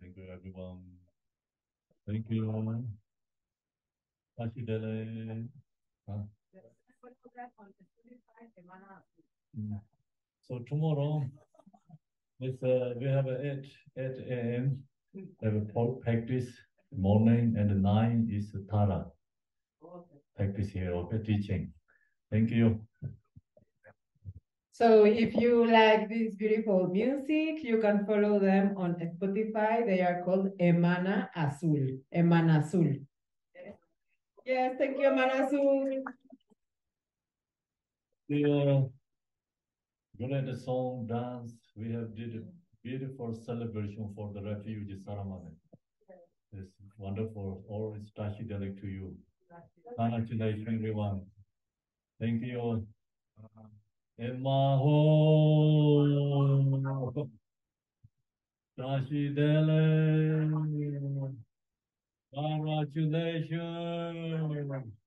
Thank you, everyone. Thank you. Ashidele. So tomorrow, we have a 8 a.m. Have a practice morning, and 9 is Tara. Practice here, okay, teaching. Thank you.
So if you like this beautiful music, you can follow them on Spotify. They are called Emana Azul. Emana Azul. Yes, thank you, Emana Azul.
We the song, dance. We have did a beautiful celebration for the refugee ceremony. It's wonderful. All is Tashidelic to you. Congratulations, everyone. Thank you. Emaho. Tashidelic. Congratulations.